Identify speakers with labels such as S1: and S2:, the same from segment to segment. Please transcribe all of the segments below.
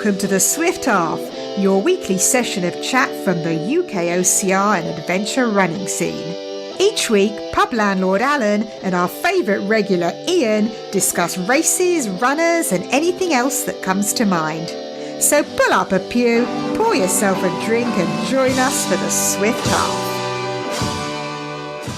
S1: Welcome to the Swift Half, your weekly session of chat from the UKOCR and adventure running scene. Each week, pub landlord Alan and our favourite regular Ian discuss races, runners and anything else that comes to mind. So pull up a pew, pour yourself a drink and join us for the Swift Half.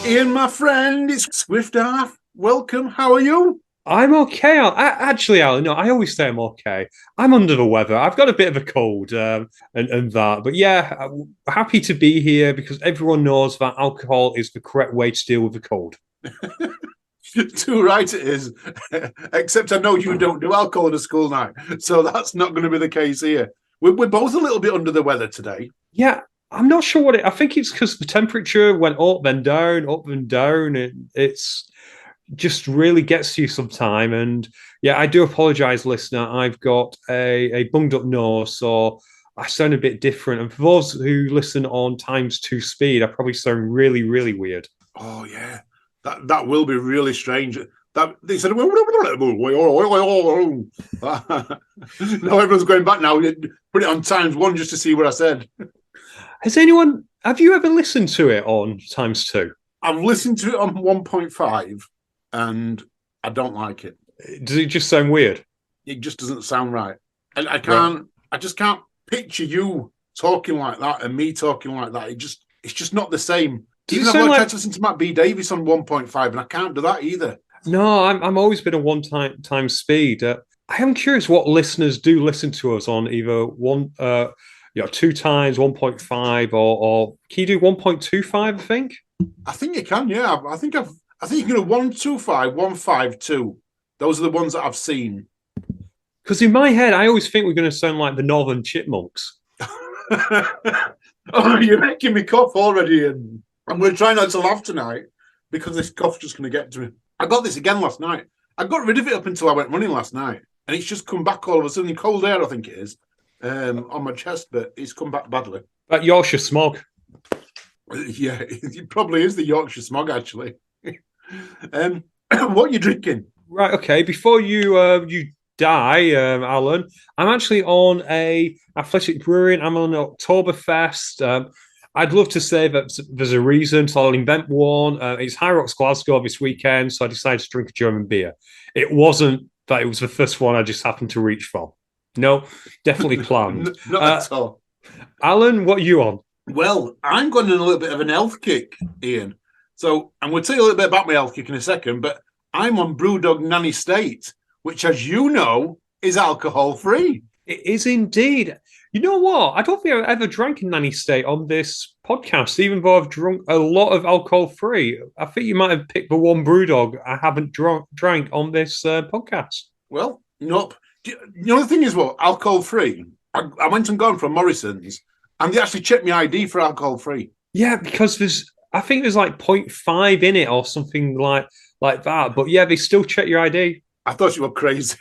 S2: Ian, my friend, it's Swift Half. Welcome, how are you?
S3: I'm okay. Actually, Alan, no, I always say I'm okay. I'm under the weather. I've got a bit of a cold and that. But yeah, I'm happy to be here because everyone knows that alcohol is the correct way to deal with the cold.
S2: Too right it is. Except I know you don't do alcohol at a school night. So that's not going to be the case here. We're both a little bit under the weather today.
S3: Yeah, I'm not sure what I think it's because the temperature went up, then down, up and down. It's just really gets to you sometime. And yeah, I do apologize, listener. I've got a bunged up nose, so I sound a bit different. And for those who listen on ×2 speed, I probably sound really, really weird.
S2: Oh yeah, that will be really strange. That they said, no, everyone's going back now. Put it on ×1 just to see what I said.
S3: Have you ever listened to it on ×2?
S2: I've listened to it on 1.5. And I don't like it.
S3: Does it just sound weird?
S2: It just doesn't sound right. And I just can't picture you talking like that and me talking like that. It's just not the same. Even I've tried to listen to Matt B. Davis on 1.5 and I can't do that either.
S3: No, I'm always been a one time speed. I am curious what listeners do listen to us on either 2 times 1.5 or can you do 1.25, I think?
S2: I think you can, yeah. I think you can do 125, 152. Those are the ones that I've seen.
S3: Because in my head, I always think we're going to sound like the Northern Chipmunks.
S2: Oh, you're making me cough already. And I'm going to try not to laugh tonight because this cough's just going to get to me. I got this again last night. I got rid of it up until I went running last night. And it's just come back all of a sudden. Cold air, I think it is, on my chest, but it's come back badly.
S3: That Yorkshire smog.
S2: Yeah, it probably is the Yorkshire smog, actually. What are you drinking?
S3: Right, okay. Before you die, Alan, I'm actually on a athletic brewing. I'm on an Oktoberfest. I'd love to say that there's a reason, so I'll invent one. It's High Rocks Glasgow this weekend, so I decided to drink a German beer. It wasn't that it was the first one I just happened to reach for. No, definitely planned.
S2: Not at all.
S3: Alan, what are you on?
S2: Well, I'm going on a little bit of an health kick, Ian. So I'm going to tell you a little bit about my health kick in a second, but I'm on Brewdog Nanny State, which, as you know, is alcohol-free.
S3: It is indeed. You know what? I don't think I've ever drank a Nanny State on this podcast, even though I've drunk a lot of alcohol-free. I think you might have picked the one Brewdog I haven't drank on this podcast.
S2: Well, nope. You know, the thing is, what, alcohol-free? I went and gone from Morrison's, and they actually checked my ID for alcohol-free.
S3: Yeah, because I think there's like 0.5 in it or something like that. But yeah, they still check your ID.
S2: I thought you were crazy.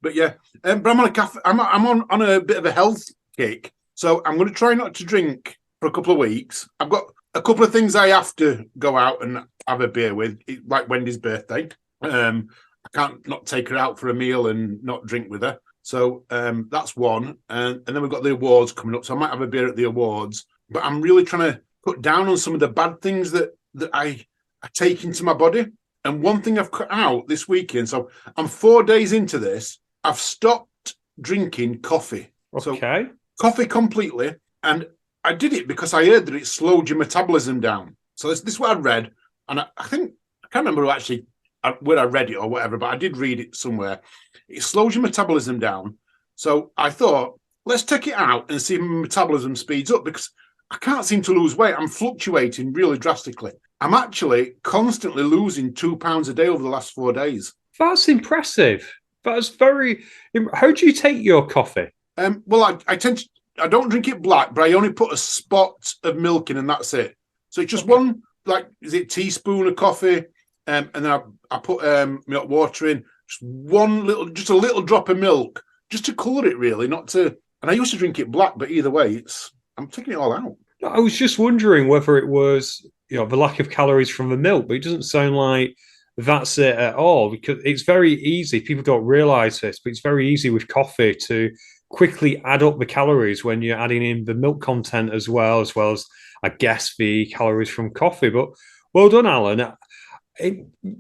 S2: But yeah, but I'm on on a bit of a health kick. So I'm going to try not to drink for a couple of weeks. I've got a couple of things I have to go out and have a beer with, like Wendy's birthday. I can't not take her out for a meal and not drink with her. So that's one. And then we've got the awards coming up. So I might have a beer at the awards. But I'm really trying to cut down on some of the bad things that I take into my body. And one thing I've cut out this weekend, so I'm 4 days into this, I've stopped drinking coffee.
S3: Okay.
S2: So coffee completely. And I did it because I heard that it slowed your metabolism down. So this is what I read. And I think, I can't remember actually where I read it or whatever, but I did read it somewhere. It slows your metabolism down. So I thought, let's take it out and see if my metabolism speeds up because I can't seem to lose weight. I'm fluctuating really drastically. I'm actually constantly losing 2 pounds a day over the last 4 days.
S3: That's impressive. That's very... How do you take your coffee?
S2: Well, I don't drink it black, but I only put a spot of milk in and that's it. So it's just one, teaspoon of coffee, and then I put milk water in, just a little drop of milk, just to colour it really, not to... And I used to drink it black, but either way, I'm taking it all out.
S3: I was just wondering whether it was, the lack of calories from the milk, but it doesn't sound like that's it at all, because it's very easy. People don't realize this, but it's very easy with coffee to quickly add up the calories when you're adding in the milk content as I guess the calories from coffee. But well done, Alan.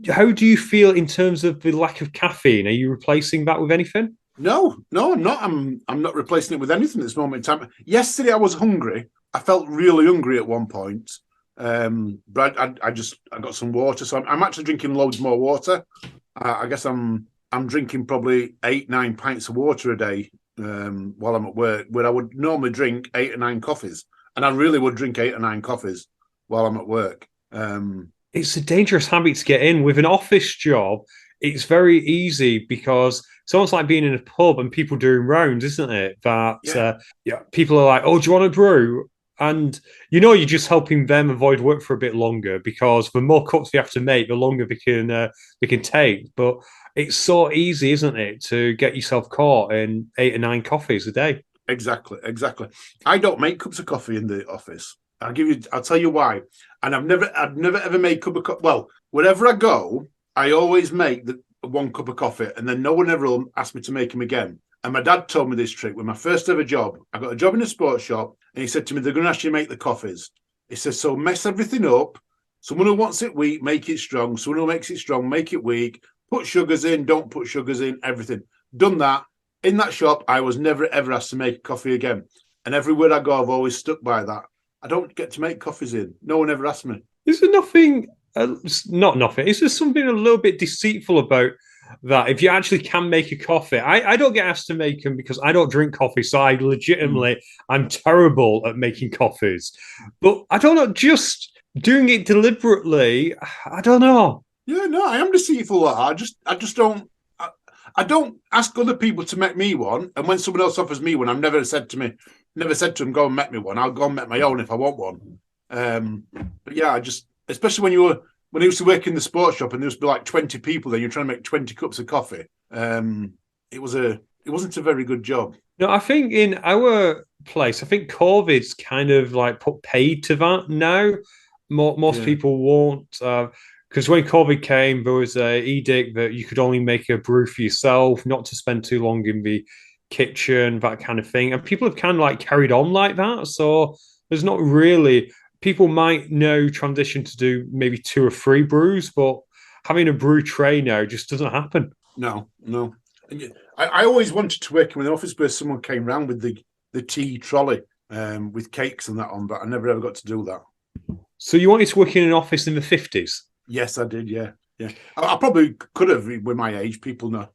S3: How do you feel in terms of the lack of caffeine? Are you replacing that with anything?
S2: No, I'm not. I'm not replacing it with anything at this moment in time. Yesterday I was hungry. I felt really hungry at one point. But I got some water, so I'm actually drinking loads more water. I guess I'm drinking probably 8-9 pints of water a day while I'm at work, where I would normally drink 8 or 9 coffees, and I really would drink 8 or 9 coffees while I'm at work.
S3: It's a dangerous habit to get in with an office job. It's very easy because it's almost like being in a pub and people doing rounds, isn't it? That people are like, "Oh, do you want a brew?" And you're just helping them avoid work for a bit longer, because the more cups they have to make, the longer they can take. But it's so easy, isn't it, to get yourself caught in 8 or 9 coffees a day?
S2: Exactly. I don't make cups of coffee in the office. I'll tell you why. And I've never ever made a cup of coffee. Well, wherever I go, I always make the 1 cup of coffee, and then no one ever will ask me to make them again. And my dad told me this trick with my first ever job. I got a job in a sports shop, and he said to me, "They're going to ask you to make the coffees." He says, "So mess everything up. Someone who wants it weak, make it strong. Someone who makes it strong, make it weak. Put sugars in, don't put sugars in, everything." Done that. In that shop, I was never, ever asked to make coffee again. And everywhere I go, I've always stuck by that. I don't get to make coffees in. No one ever asked me.
S3: Is there nothing, not nothing, is there something a little bit deceitful about that? If you actually can make a coffee, I don't get asked to make them because I don't drink coffee. So I legitimately, I'm terrible at making coffees. But I don't know, just doing it deliberately, I don't know.
S2: Yeah, no, I am deceitful. I just don't. I don't ask other people to make me one, and when someone else offers me one, I've never said to them, "Go and make me one." I'll go and make my own if I want one. But yeah, especially when I used to work in the sports shop, and there used to be like 20 people there, you're trying to make 20 cups of coffee. It wasn't a very good job.
S3: No, I think in our place, I think COVID's kind of like put paid to that now. Most people won't. Because when COVID came, there was an edict that you could only make a brew for yourself, not to spend too long in the kitchen, that kind of thing. And people have kind of like carried on like that. So there's not really, people might now transition to do maybe 2 or 3 brews, but having a brew tray now just doesn't happen.
S2: No. I always wanted to work in an office where someone came round with the tea trolley with cakes and that on, but I never ever got to do that.
S3: So you wanted to work in an office in the 50s?
S2: Yes, I did. Yeah. I probably could have with my age. People know.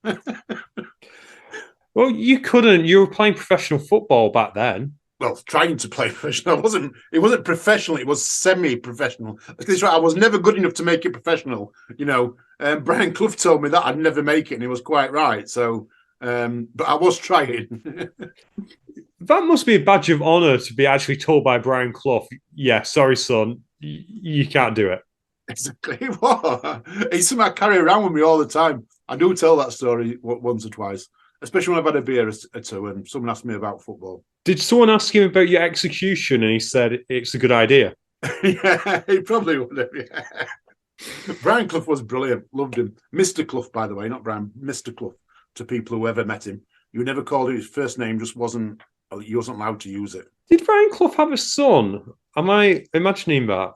S3: Well, you couldn't. You were playing professional football back then.
S2: Well, trying to play professional. It wasn't professional. It was semi-professional. That's right. I was never good enough to make it professional. Brian Clough told me that I'd never make it, and he was quite right. So, but I was trying.
S3: That must be a badge of honor to be actually told by Brian Clough, "Yeah, sorry, son, you can't do it."
S2: Exactly. What? It's something I carry around with me all the time. I do tell that story once or twice, especially when I've had a beer or 2 and someone asked me about football.
S3: Did someone ask him about your execution and he said it's a good idea?
S2: Yeah, he probably would have. Yeah. Brian Clough was brilliant. Loved him. Mr. Clough, by the way, not Brian. Mr. Clough to people who ever met him. You never called him his first name, he wasn't allowed to use it.
S3: Did Brian Clough have a son? Am I imagining that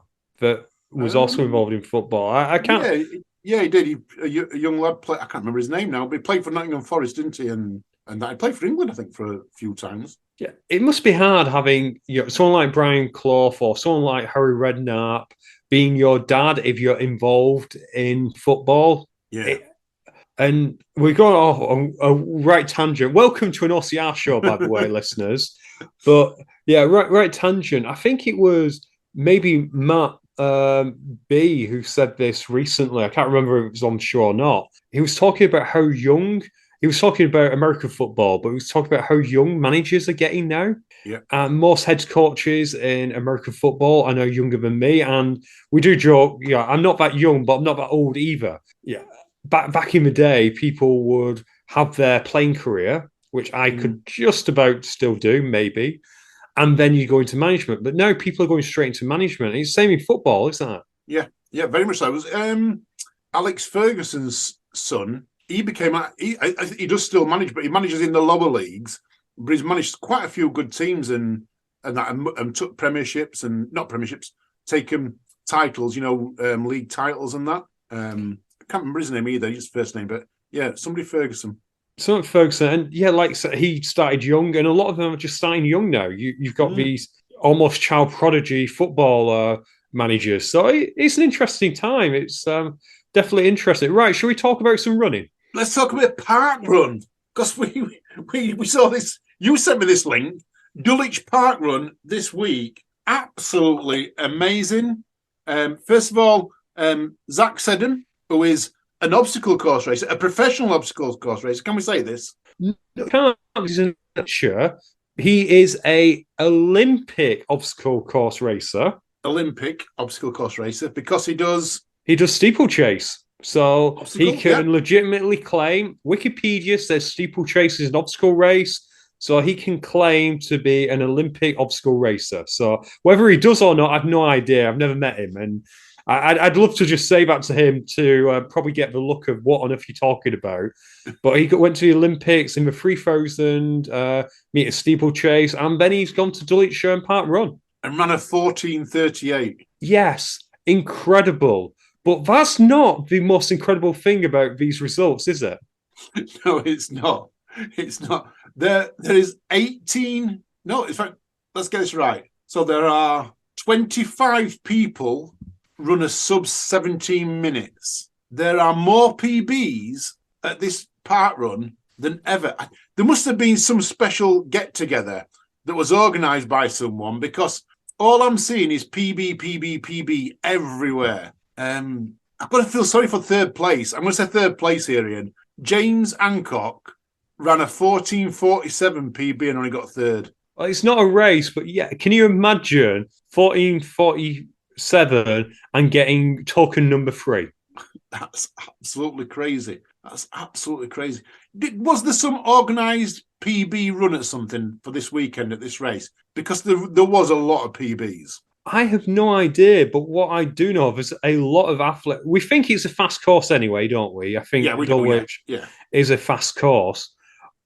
S3: was also involved in football? I can't.
S2: Yeah, he did. A young lad. I can't remember his name now, but he played for Nottingham Forest, didn't he? And he played for England, I think, for a few times.
S3: Yeah, it must be hard having someone like Brian Clough or someone like Harry Redknapp being your dad if you're involved in football.
S2: Yeah.
S3: And we're going off on a right tangent. Welcome to an OCR show, by the way, listeners. But yeah, right tangent. I think it was maybe Matt B who said this recently. I can't remember if it was on the show or not. He was talking about how young, he was talking about American football, but he was talking about how young managers are getting now.
S2: Yeah.
S3: And most head coaches in American football are now younger than me. And we do joke, I'm not that young, but I'm not that old either. Yeah. Back in the day, people would have their playing career, which I could just about still do, maybe. And then you go into management. But now people are going straight into management. It's the same in football, isn't it?
S2: Yeah, very much so. Alex Ferguson's son, he became he does still manage, but he manages in the lower leagues. But he's managed quite a few good teams and took premierships and not premierships, taken titles, league titles and that. I can't remember his name either, his first name, but yeah, somebody Ferguson.
S3: Something Ferguson, and yeah, like he started young, and a lot of them are just starting young now. You've got these almost child prodigy football managers, so it's an interesting time. It's definitely interesting. Right, shall we talk about some running?
S2: Let's talk about Park Run, because we saw this. You sent me this link. Dulwich Park Run this week, absolutely amazing. First of all, Zach Seddon, who is an obstacle course racer, a professional obstacle course racer. Can we say this?
S3: Sure. He is a Olympic obstacle course racer.
S2: Olympic obstacle course racer because he does
S3: steeplechase. So obstacle, he can legitimately claim. Wikipedia says steeplechase is an obstacle race. So he can claim to be an Olympic obstacle racer. So whether he does or not, I've no idea. I've never met him. And I'd love to just say that to him to probably get the look of what on earth you're talking about. But he went to the Olympics in the 3,000 meter steeplechase, and then he's gone to Dulwich Park Run.
S2: And ran a 14:38.
S3: Yes, incredible. But that's not the most incredible thing about these results, is it?
S2: No, it's not. It's not. There is 18. No, in fact, let's get this right. So there are 25 people run a sub 17 minutes. There are more PBs at this park run than ever. There must have been some special get together that was organised by someone, because all I'm seeing is PB everywhere. I've got to feel sorry for third place. I'm going to say third place here, Ian. James Hancock ran a 14:47 PB and only got third.
S3: Well, it's not a race, but yeah, can you imagine 14:47 and getting token number 3?
S2: That's absolutely crazy. Was there some organised PB run at something for this weekend at this race? Because there was a lot of PBs.
S3: I have no idea, but what I do know of is a lot of athletes. We think it's a fast course anyway, don't we? I think Dulwich is a fast course.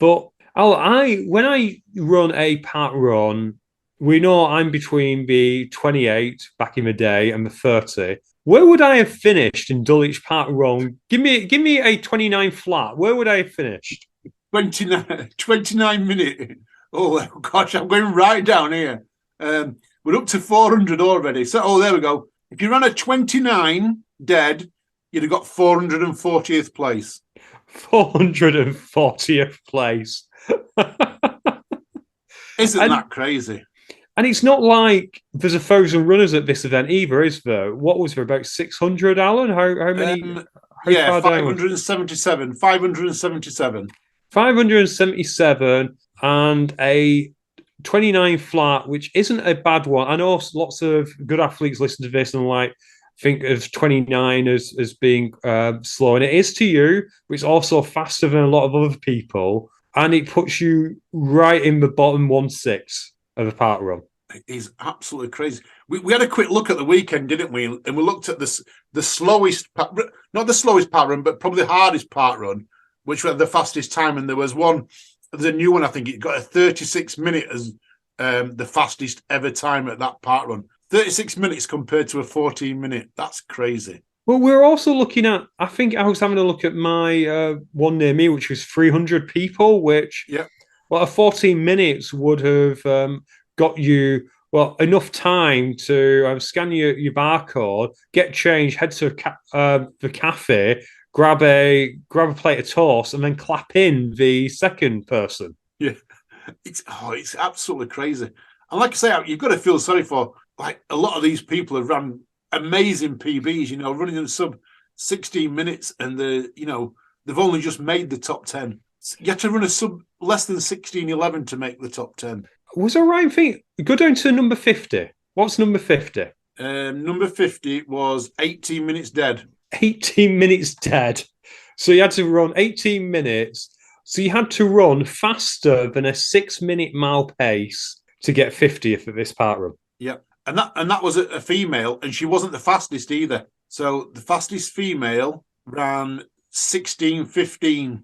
S3: But when I run a park run, we know I'm between the 28 back in the day and the 30. Where would I have finished in Dulwich Park Run? Give me a 29 flat. Where would I have finished?
S2: 29 minutes. Oh gosh, I'm going right down here. We're up to 400 already. So, there we go. If you ran a 29 dead, you'd have got 440th place.
S3: 440th place.
S2: Isn't that crazy?
S3: And it's not like there's 1,000 runners at this event either, is there? What was there, about 600, Alan? How many?
S2: 577. 577.
S3: 577 and a 29 flat, which isn't a bad one. I know lots of good athletes listen to this and think of 29 as being slow, and it is to you, but it's also faster than a lot of other people, and it puts you right in the bottom 1/6 of the park run.
S2: It is absolutely crazy. We had a quick look at the weekend, didn't we? And we looked at the slowest, not the slowest park run, but probably the hardest park run, which had the fastest time. And there was one, the new one, I think it got a 36 minute as the fastest ever time at that park run. 36 minutes compared to a 14-minute. That's crazy.
S3: Well, we're also looking at, I think I was having a look at my one near me, which was 300 people, which, a 14 minutes would have got you, enough time to scan your barcode, get changed, head to the cafe, grab a plate of toast, and then clap in the second person.
S2: Yeah, it's absolutely crazy. And like I say, you've got to feel sorry for a lot of these people have run amazing PBs, running in sub 16 minutes, and they've only just made the top 10. You have to run a sub less than 16:11 to make the top 10.
S3: Was there a right thing? Go down to number 50. What's number 50?
S2: Number 50 was 18 minutes dead.
S3: 18 minutes dead. So you had to run 18 minutes. So you had to run faster than a 6-minute mile pace to get 50th at this park run.
S2: Yep. And that was a female, and she wasn't the fastest either. So the fastest female ran 16:15.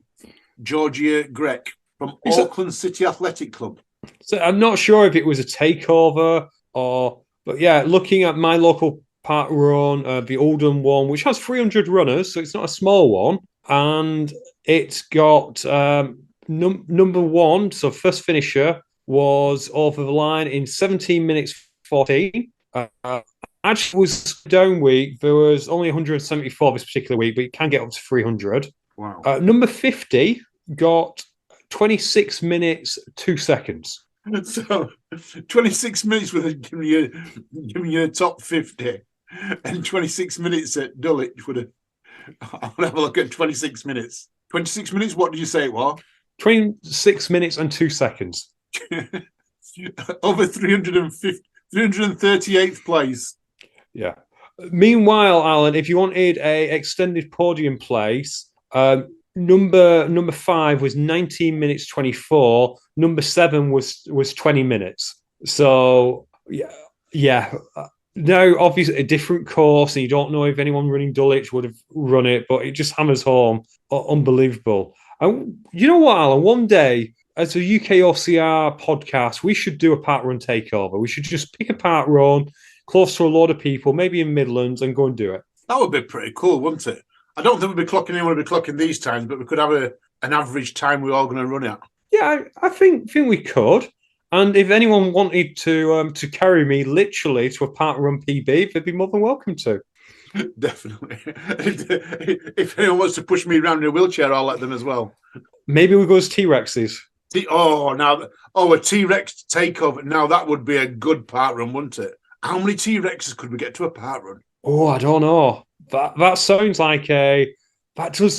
S2: Georgia Grech from
S3: Is that-
S2: Auckland City Athletic Club.
S3: So I'm not sure if it was a takeover but yeah, looking at my local park run, the Oldham one, which has 300 runners, so it's not a small one, and it's got number one, so first finisher was over the line in 17 minutes 14. Actually, was down week. There was only 174 this particular week, but you can get up to 300.
S2: Wow.
S3: Number 50 got 26 minutes 2 seconds.
S2: So 26 minutes with giving you a top 50, and 26 minutes at Dulwich would have. I'll have a look at 26 minutes. 26 minutes. What did you say it was?
S3: 26 minutes and 2 seconds.
S2: Over 338th place.
S3: Yeah. Meanwhile, Alan, if you wanted a extended podium place, number 5 was 19 minutes 24. Number 7 was 20 minutes. So yeah. Now, obviously, a different course, and you don't know if anyone running Dulwich would have run it, but it just hammers home. Unbelievable. And you know what, Alan? One day, as a UKOCR podcast, we should do a park run takeover. We should just pick a park run close to a lot of people, maybe in Midlands, and go and do it.
S2: That would be pretty cool, wouldn't it? I don't think we'd be clocking anyone would be clocking these times, but we could have an average time we're all going to run at.
S3: Yeah, I think we could. And if anyone wanted to carry me literally to a park run PB, they'd be more than welcome to.
S2: Definitely. If anyone wants to push me around in a wheelchair, I'll let them as well.
S3: Maybe we go as T-Rexes.
S2: A T-Rex takeover. Now that would be a good park run, wouldn't it? How many T-Rexes could we get to a park run?
S3: Oh, I don't know. That does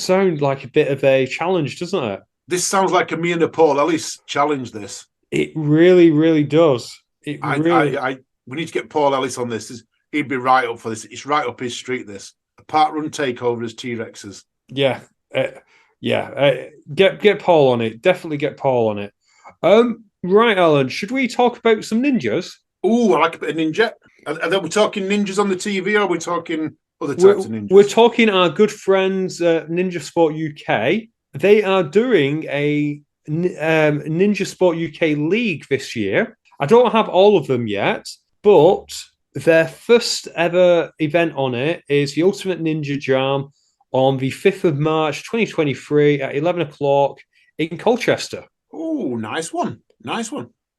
S3: sound like a bit of a challenge, doesn't it?
S2: This sounds like a me and a Paul Ellis challenge. This.
S3: It really, really does.
S2: We need to get Paul Ellis on this. He'd be right up for this. It's right up his street. This a park run takeover as T-Rexes.
S3: Yeah. Get Paul on it. Definitely get Paul on it. Right, Alan. Should we talk about some ninjas?
S2: Oh, I like a bit of ninja. Are we talking ninjas on the TV, or are we talking other types of ninjas?
S3: We're talking our good friends, Ninja Sport UK. They are doing a Ninja Sport UK League this year. I don't have all of them yet, but their first ever event on it is the Ultimate Ninja Jam on the 5th of March 2023 at 11 o'clock in Colchester.
S2: Oh, nice one.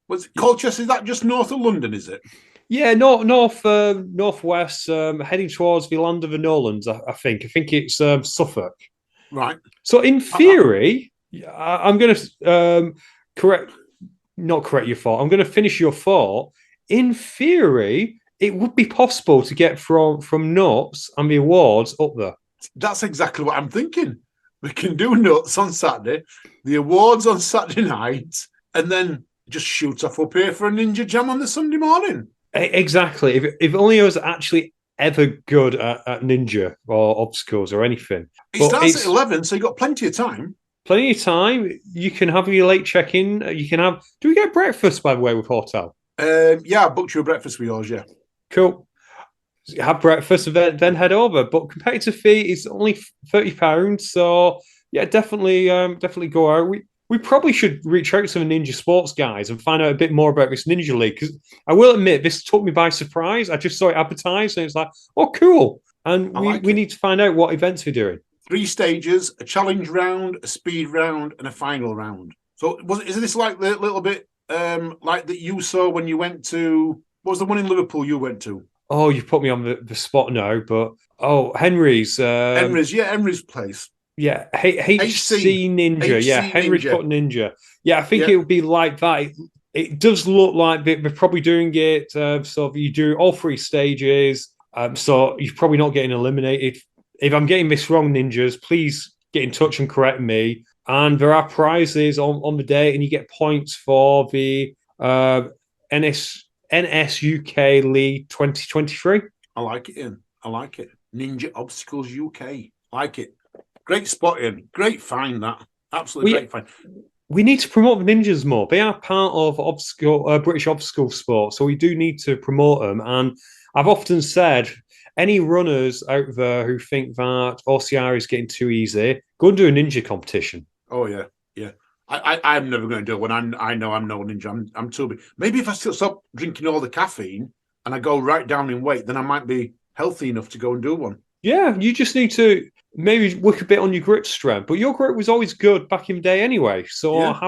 S2: Was Colchester, is that just north of London, is it?
S3: Yeah, northwest, heading towards the land of the Nolans, I think. I think it's Suffolk.
S2: Right.
S3: So in theory, I'm going to not correct your thought. I'm going to finish your thought. In theory, it would be possible to get from Nuts and the awards up there.
S2: That's exactly what I'm thinking. We can do Nuts on Saturday, the awards on Saturday night, and then just shoot off up here for a Ninja Jam on the Sunday morning.
S3: Exactly. If only I was actually ever good at ninja or obstacles or anything.
S2: It starts at 11, so you've got plenty of time.
S3: Plenty of time. You can have your late check-in. You can have... Do we get breakfast, by the way, with hotel?
S2: Yeah, I booked you a breakfast with yours, yeah.
S3: Cool. Have breakfast and then head over. But competitive fee is only £30. So, yeah, definitely go out. We probably should reach out to some Ninja Sports guys and find out a bit more about this Ninja League, because I will admit, this took me by surprise. I just saw it advertised and it's like, oh, cool. And we need to find out what events we're doing.
S2: 3 stages, a challenge round, a speed round, and a final round. So is this like the little bit like that you saw when you went to... What was the one in Liverpool you went to?
S3: Oh, you put me on the spot now, but... Oh, Henry's.
S2: Henry's place.
S3: Yeah, HC Ninja.
S2: HC
S3: yeah, Henry's put Ninja. Yeah, I think
S2: Yeah.
S3: it would be like that. It does look like they're probably doing it. So you do all 3 stages. So you're probably not getting eliminated. If I'm getting this wrong, ninjas, please get in touch and correct me. And there are prizes on the day, and you get points for the NS UK League 2023.
S2: I like it, Ian. I like it. Ninja Obstacles UK. Like it. Great spot, Ian. Great find, that. Absolutely great find.
S3: We need to promote the ninjas more. They are part of British obstacle sport, so we do need to promote them. And I've often said, any runners out there who think that OCR is getting too easy, go and do a ninja competition.
S2: Oh yeah, yeah. I'm never going to do it when I know I'm no ninja. I'm too big. Maybe if I still stop drinking all the caffeine and I go right down in weight, then I might be healthy enough to go and do one.
S3: Yeah, you just need to maybe work a bit on your grip strength. But your grip was always good back in the day anyway. So
S2: Yeah.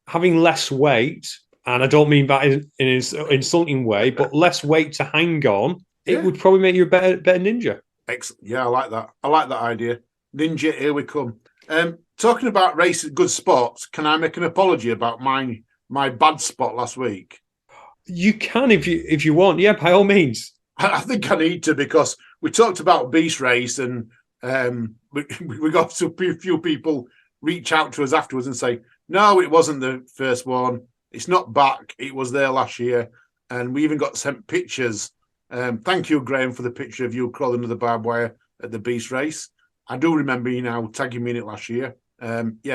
S3: having less weight, and I don't mean that in an insulting way, but less weight to hang on,
S2: Yeah.
S3: it would probably make you a better ninja.
S2: Excellent. Yeah, I like that. I like that idea. Ninja, here we come. Talking about races, good sports. Can I make an apology about my bad spot last week?
S3: You can if you want. Yeah, by all means.
S2: I think I need to, because we talked about Beast Race, and we got a few people reach out to us afterwards and say, no, it wasn't the first one. It's not back. It was there last year. And we even got sent pictures. Thank you, Graham, for the picture of you crawling under the barbed wire at the Beast Race. I do remember you now tagging me in it last year.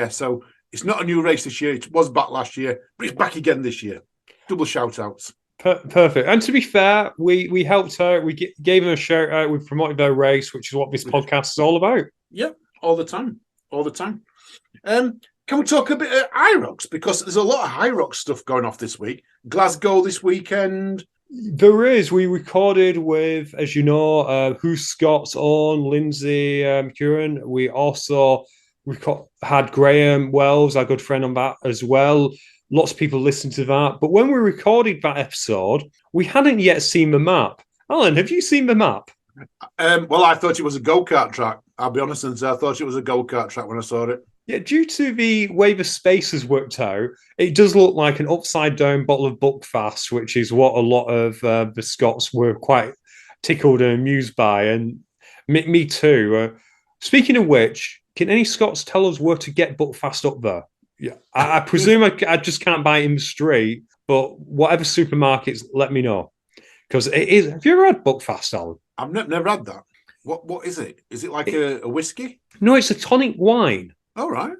S2: So it's not a new race this year. It was back last year, but it's back again this year. Double shout outs.
S3: Perfect. And to be fair, we helped out. We gave them a shout out. We promoted their race, which is what this podcast is all about.
S2: Yep, all the time. Can we talk a bit of IROCs? Because there's a lot of IROC stuff going off this week. Glasgow this weekend.
S3: There is. We recorded with, as you know, Who's Scott's own Lindsay Curran. We also had Graham Wells, our good friend, on that as well. Lots of people listened to that. But when we recorded that episode, we hadn't yet seen the map. Alan, have you seen the map?
S2: Well, I thought it was a go-kart track. I'll be honest and say I thought it was a go-kart track when I saw it.
S3: Yeah, due to the way the space has worked out, it does look like an upside-down bottle of Buckfast, which is what a lot of the Scots were quite tickled and amused by. And me too. Speaking of which, can any Scots tell us where to get Buckfast up there? Yeah, I presume I just can't buy it in the street, but whatever supermarkets, let me know. Because it is. Have you ever had Buckfast, Alan?
S2: I've never had that. What is it? Is it like a whiskey?
S3: No, it's a tonic wine.
S2: All right.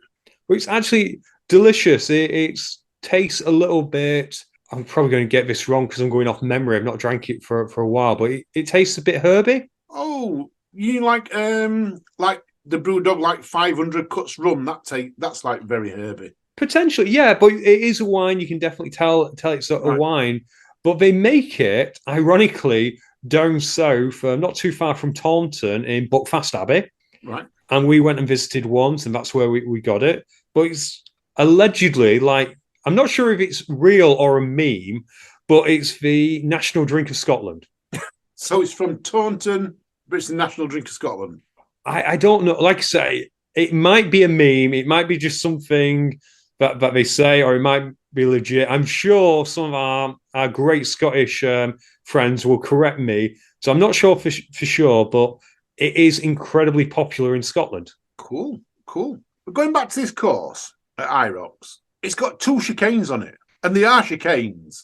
S3: Well, it's actually delicious. It tastes a little bit. I'm probably going to get this wrong because I'm going off memory. I've not drank it for a while, but it tastes a bit herby.
S2: Oh, you like the Brewdog, like 500 cuts rum? That's like very herby.
S3: Potentially, yeah, but it is a wine. You can definitely tell it's a wine. But they make it, ironically, down south, not too far from Taunton in Buckfast Abbey.
S2: Right.
S3: And we went and visited once, and that's where we got it. But it's allegedly, like, I'm not sure if it's real or a meme, but it's the national drink of Scotland.
S2: So it's from Taunton, but it's the national drink of Scotland.
S3: I don't know. Like I say, it might be a meme. It might be just something that they say, or it might be legit. I'm sure some of our great Scottish friends will correct me. So I'm not sure for sure, but it is incredibly popular in Scotland.
S2: Cool. But going back to this course at IROCs, it's got 2 chicanes on it, and they are chicanes.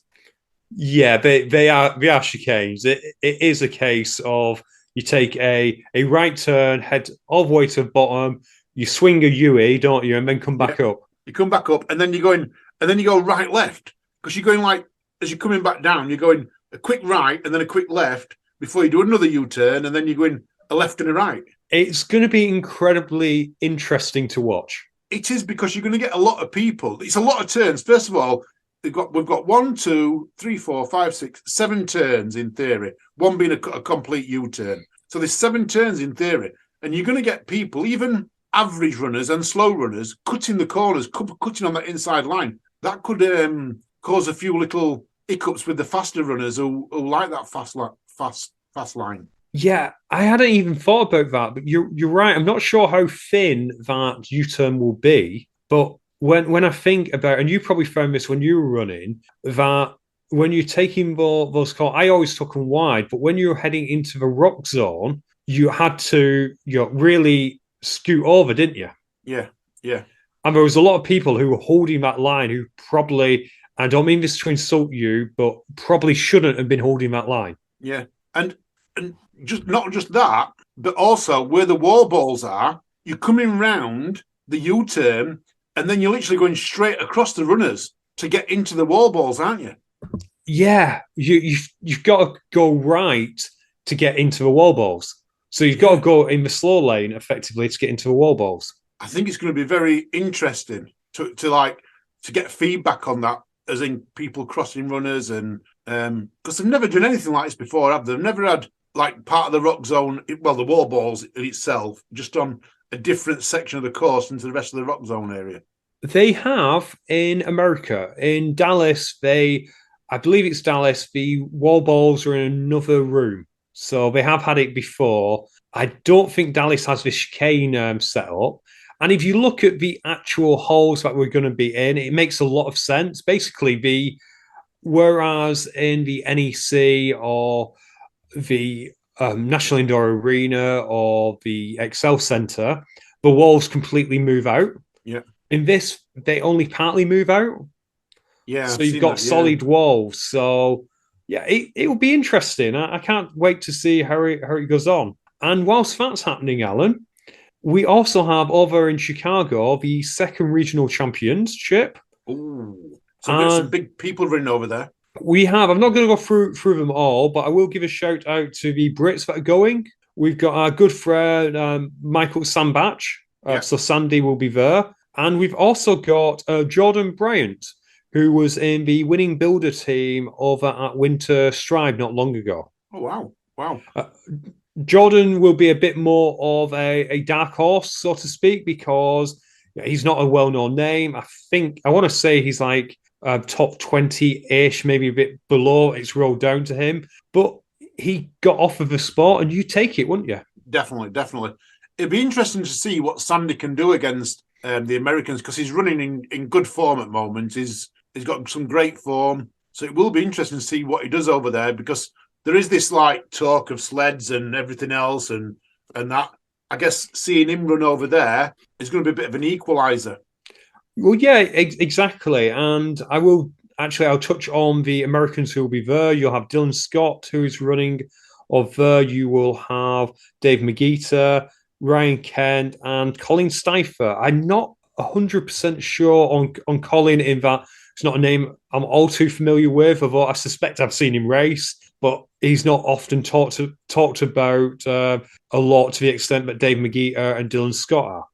S3: Yeah, they are chicanes. It is a case of you take a right turn, head all the way to the bottom, you swing a UE, don't you, and then come back up.
S2: You come back up, and then you go right left, because you're going, like, as you're coming back down, you're going a quick right and then a quick left before you do another U-turn, and then you're going a left and a right. It's
S3: going to be incredibly interesting to watch.
S2: It is, because you're going to get a lot of people. It's a lot of turns. First of all, we've got 1, 2, 3, 4, 5, 6, 7 turns in theory, one being a complete U-turn. So there's 7 turns in theory, and you're going to get people, even average runners and slow runners, cutting the corners, cutting on that inside line. That could cause a few little hiccups with the faster runners who like that fast line.
S3: Yeah, I hadn't even thought about that, but you're right. I'm not sure how thin that U-turn will be, but when I think about, and you probably found this when you were running, that when you're taking those calls, I always took them wide, but when you're heading into the rock zone, you had to really scoot over, didn't you?
S2: Yeah.
S3: And there was a lot of people who were holding that line who probably, I don't mean this to insult you, but probably shouldn't have been holding that line.
S2: Yeah, and just not just that, but also where the wall balls are, you're coming round the U-turn, and then you're literally going straight across the runners to get into the wall balls, aren't you?
S3: Yeah, you've got to go right to get into the wall balls. So you've got to go in the slow lane effectively to get into the wall balls.
S2: I think it's going to be very interesting to get feedback on that, as in people crossing runners, and because they've never done anything like this before, have they? They've never had like part of the rock zone, well, the wall balls in itself, just on a different section of the course into the rest of the rock zone area.
S3: They have in America, in Dallas, I believe it's Dallas, the wall balls are in another room. So they have had it before. I don't think Dallas has this chicane set up. And if you look at the actual holes that we're going to be in, it makes a lot of sense. Basically, whereas in the NEC or the National Indoor Arena or the Excel Centre, the walls completely move out.
S2: Yeah.
S3: In this, they only partly move out.
S2: Yeah.
S3: So you've got solid walls. So yeah, it will be interesting. I can't wait to see how it goes on. And whilst that's happening, Alan, we also have over in Chicago the second regional championship.
S2: Ooh. So we've got some big people running over there.
S3: We have. I'm not going to go through them all, but I will give a shout out to the Brits that are going. We've got our good friend Michael Sambach. So Sandy will be there. And we've also got Jordan Bryant, who was in the winning builder team over at Winter Stride not long ago.
S2: Oh, wow. Wow.
S3: Jordan will be a bit more of a dark horse, so to speak, because he's not a well-known name. I want to say he's like top 20-ish, maybe a bit below. It's rolled down to him. But he got off of the sport, and you take it, wouldn't you?
S2: Definitely. It'd be interesting to see what Sandy can do against the Americans, because he's running in good form at the moment. He's got some great form. So it will be interesting to see what he does over there, because there is this like talk of sleds and everything else, and that. I guess seeing him run over there is going to be a bit of an equaliser.
S3: Well, yeah, exactly. And I'll touch on the Americans who will be there. You'll have Dylan Scott, who is running over. You will have Dave Magita, Ryan Kent, and Colin Stifer. I'm not 100% sure on Colin, in that it's not a name I'm all too familiar with, although I suspect I've seen him race, but he's not often talked about a lot to the extent that Dave Magita and Dylan Scott are.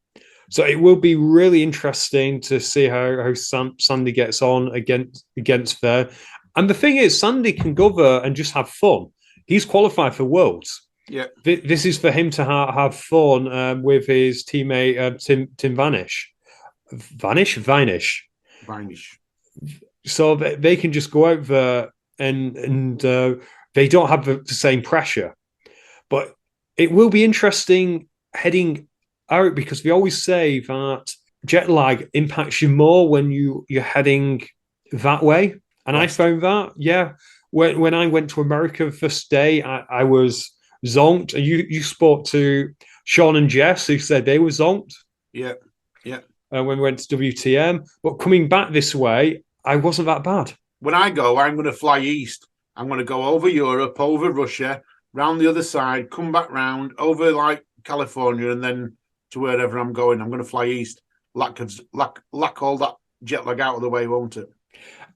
S3: So it will be really interesting to see how Sandy gets on against there. And the thing is, Sandy can go there and just have fun. He's qualified for Worlds.
S2: Yeah,
S3: this is for him to have fun with his teammate Tim Vanish. So they can just go out there and they don't have the same pressure. But it will be interesting heading out, because we always say that jet lag impacts you more when you're heading that way. And I found that, when I went to America the first day, I was zonked. And you spoke to Sean and Jess, who said they were zonked.
S2: Yeah.
S3: When we went to WTM. But coming back this way, I wasn't that bad.
S2: When I go, I'm going to fly east. I'm going to go over Europe, over Russia, round the other side, come back round, over like California, and then to wherever I'm going. I'm going to fly east. Lack all that jet lag out of the way, won't it?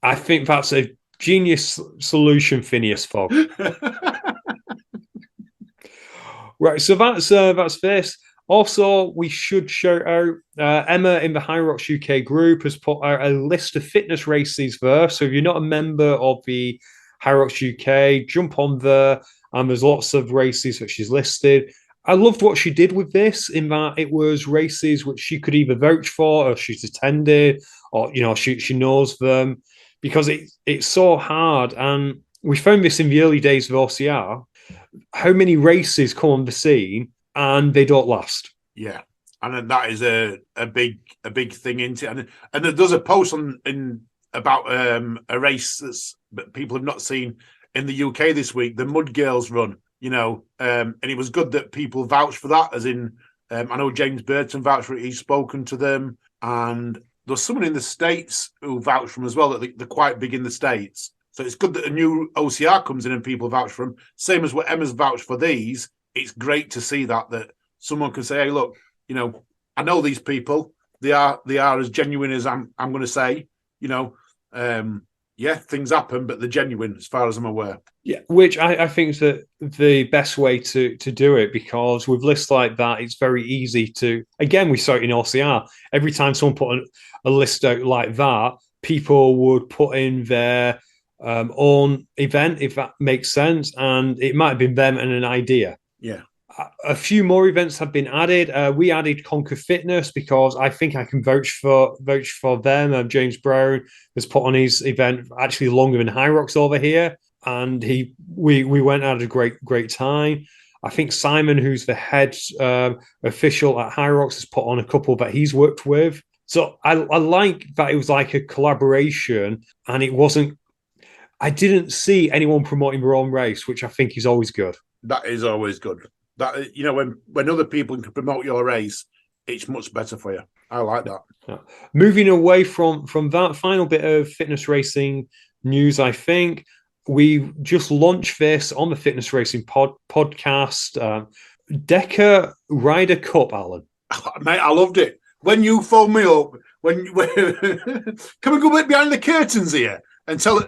S3: I think that's a genius solution, Phineas Fogg. Right, so that's this. Also, we should shout out Emma in the High Rocks UK group has put out a list of fitness races there. So if you're not a member of the High Rocks UK, jump on there, and there's lots of races that she's listed. I loved what she did with this, in that it was races which she could either vouch for, or she's attended, or she knows them, because it's so hard. And we found this in the early days of OCR, how many races come on the scene and they don't last.
S2: Yeah, and that is a big thing into it. And there's a post about a race that people have not seen in the UK this week, the Mud Girls Run. And it was good that people vouched for that, as in, I know James Burton vouched for it. He's spoken to them, and there's someone in the States who vouched for them as well, that they're quite big in the States. So it's good that a new OCR comes in and people vouch for them. Same as what Emma's vouched for these. It's great to see that someone can say, hey, look, I know these people. They are as genuine as I'm going to say, yeah, things happen, but they're genuine as far as I'm aware.
S3: Yeah, which I think is the best way to do it, because with lists like that, it's very easy to. Again, we saw it in OCR. Every time someone put a list out like that, people would put in their own event, if that makes sense, and it might have been them and an idea.
S2: Yeah.
S3: A few more events have been added. We added Conquer Fitness because I think I can vouch for them. James Brown has put on his event actually longer than High Rocks over here, and we went out a great time. I think Simon, who's the head official at High Rocks, has put on a couple that he's worked with. So I like that it was like a collaboration, and it wasn't. I didn't see anyone promoting their own race, which I think is always good.
S2: That is always good. That, when other people can promote your race, it's much better for you. I like that.
S3: Yeah. Moving away from that, final bit of fitness racing news, I think we just launched this on the Fitness Racing podcast. Decker Ryder Cup, Alan.
S2: Mate, I loved it. When you phoned me up, when can we go a bit behind the curtains here and tell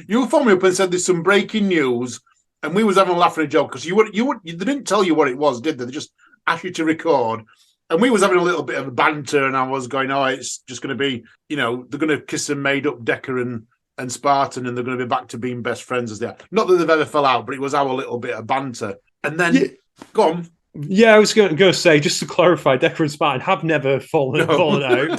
S2: you phoned me up and said there's some breaking news. And we was having a laugh and a joke because they didn't tell you what it was, did they? They just asked you to record. And we was having a little bit of a banter, and I was going, oh, it's just going to be, they're going to kiss and made up Decker and Spartan, and they're going to be back to being best friends as they are. Not that they've ever fell out, but it was our little bit of banter. And then, go on.
S3: Yeah, I was going to say, just to clarify, Decker and Spartan have never fallen out.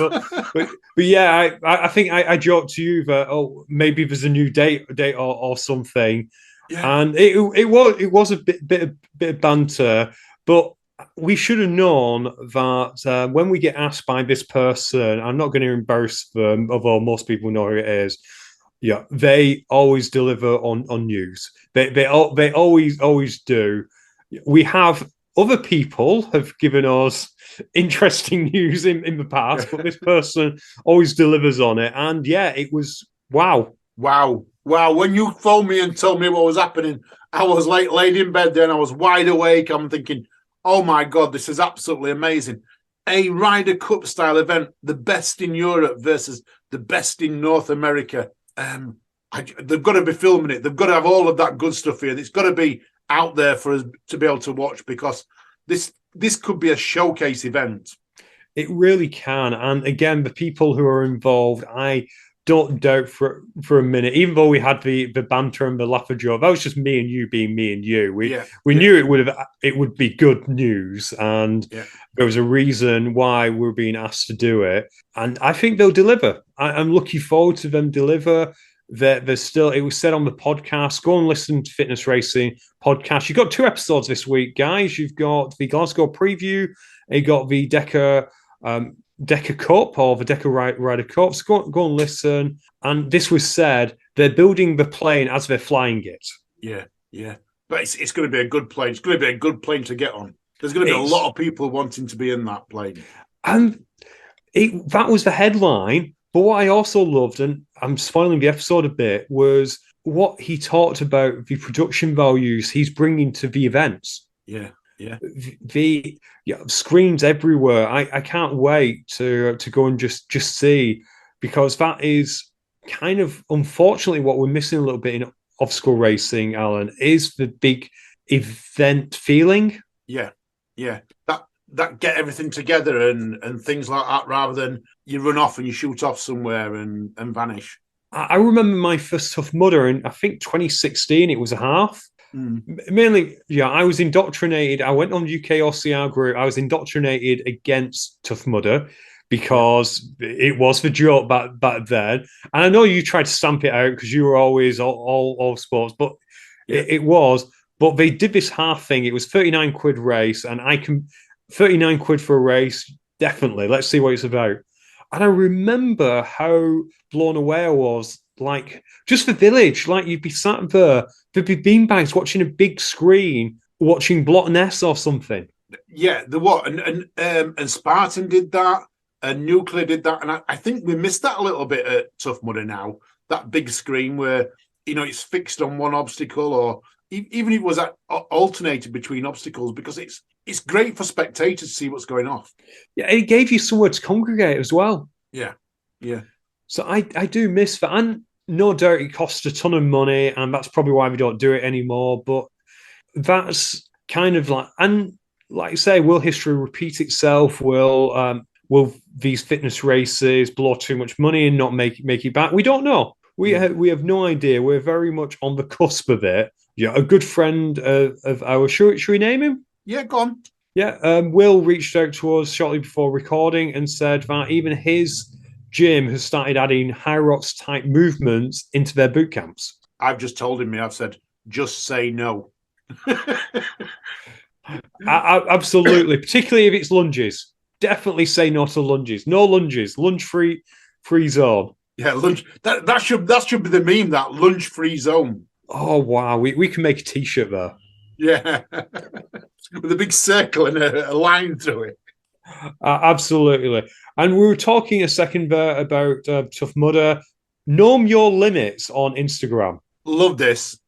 S3: But yeah, I think I joked to you that, maybe there's a new date or something. Yeah. And it was a bit of banter, but we should have known that when we get asked by this person, I'm not going to embarrass them, although most people know who it is. Yeah, they always deliver on news. They always do. We have other people have given us interesting news in the past, but this person always delivers on it. And yeah, it was wow. When
S2: you phoned me and told me what was happening, I was laid in bed then. I was wide awake. I'm thinking, oh my God, this is absolutely amazing. A Ryder Cup style event, the best in Europe versus the best in North America. They've got to be filming it. They've got to have all of that good stuff here. It's got to be out there for us to be able to watch, because this could be a showcase event.
S3: It really can. And again, the people who are involved, I don't doubt for a minute, even though we had the banter and the laugh and joke, that was just me and you being me and you. We knew it would be good news, and there was a reason why we were being asked to do it, and I think they'll deliver. I'm looking forward to them deliver. There's still, it was said on the podcast, go and listen to Fitness Racing podcast. You've got 2 episodes this week, guys. You've got the Glasgow preview, and you got the Decker Cup, or the Decker Ryder Cup. So go and listen. And this was said, they're building the plane as they're flying it.
S2: Yeah. But it's going to be a good plane. It's going to be a good plane to get on. There's going to be a lot of people wanting to be in that plane.
S3: And that was the headline. But what I also loved, and I'm spoiling the episode a bit, was what he talked about, the production values he's bringing to the events.
S2: Yeah.
S3: The screens everywhere. I can't wait to go and just see, because that is kind of unfortunately what we're missing a little bit in obstacle racing, Alan, is the big event feeling.
S2: Yeah. That get everything together and things like that, rather than you run off and you shoot off somewhere and vanish.
S3: I remember my first Tough Mudder in, I think, 2016. It was a half. Mainly, I was indoctrinated. I went on UKOCR group. I was indoctrinated against Tough Mudder because it was the joke back then. And I know you tried to stamp it out because you were always all sports, but it was. But they did this half thing. It was 39 quid race, and 39 quid for a race, definitely. Let's see what it's about. And I remember how blown away I was. Like, just the village, like you'd be sat there, there'd be beanbags watching a big screen, watching Block Ness or something.
S2: Yeah, and Spartan did that, and Nuclear did that, and I think we missed that a little bit at Tough Mudder now. That big screen where it's fixed on one obstacle, or even if it was alternated between obstacles, because it's great for spectators to see what's going off.
S3: Yeah, it gave you somewhere to congregate as well.
S2: Yeah.
S3: So I do miss that. And no doubt it costs a ton of money, and that's probably why we don't do it anymore. But that's kind of like, and like I say, will history repeat itself? Will these fitness races blow too much money and not make it back? We don't know. We have no idea. We're very much on the cusp of it. Yeah, a good friend of ours. Should we name him?
S2: Yeah, go on.
S3: Yeah, Will reached out to us shortly before recording and said that even his gym has started adding high rocks type movements into their boot camps.
S2: I've just told him, I've said, just say no.
S3: Absolutely, particularly if it's lunges. Definitely say no to lunges. No lunges. Lunge free zone.
S2: Yeah, lunge. That should be the meme. That lunge free zone.
S3: Oh wow, we can make a t-shirt there.
S2: Yeah, with a big circle and a line through it.
S3: Absolutely. And we were talking a second there about Tough Mudder. Know your limits on Instagram.
S2: Love this.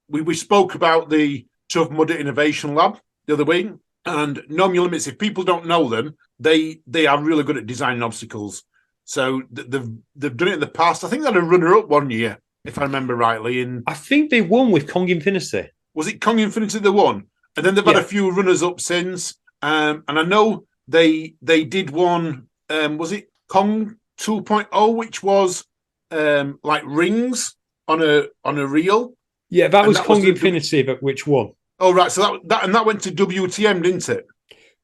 S2: We spoke about the Tough Mudder Innovation Lab the other week, and know your limits. If people don't know them, they are really good at designing obstacles. So they've done it in the past. I think they had a runner-up one year, if I remember rightly.
S3: I think they won with Kong Infinity.
S2: Was it Kong Infinity they won? And then they've had a few runners-up since. And I know they did one. Was it Kong 2.0, which was like rings on a reel?
S3: Yeah, that was Kong Infinity, which won.
S2: Oh right, so that went to WTM, didn't it?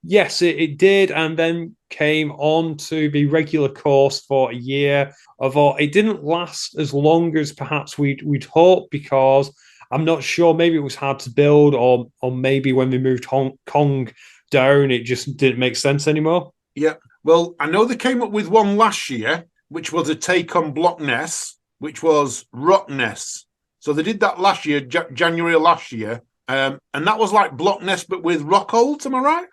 S3: Yes, it did, and then came on to be regular course for a year. Although it didn't last as long as perhaps we'd hoped, because I'm not sure. Maybe it was hard to build, or maybe when they moved Kong down, it just didn't make sense anymore.
S2: Yeah. Well, I know they came up with one last year, which was a take on Block Ness, which was Rock Ness. So they did that last year, January of last year. And that was like Block Ness, but with rock holds, am I right?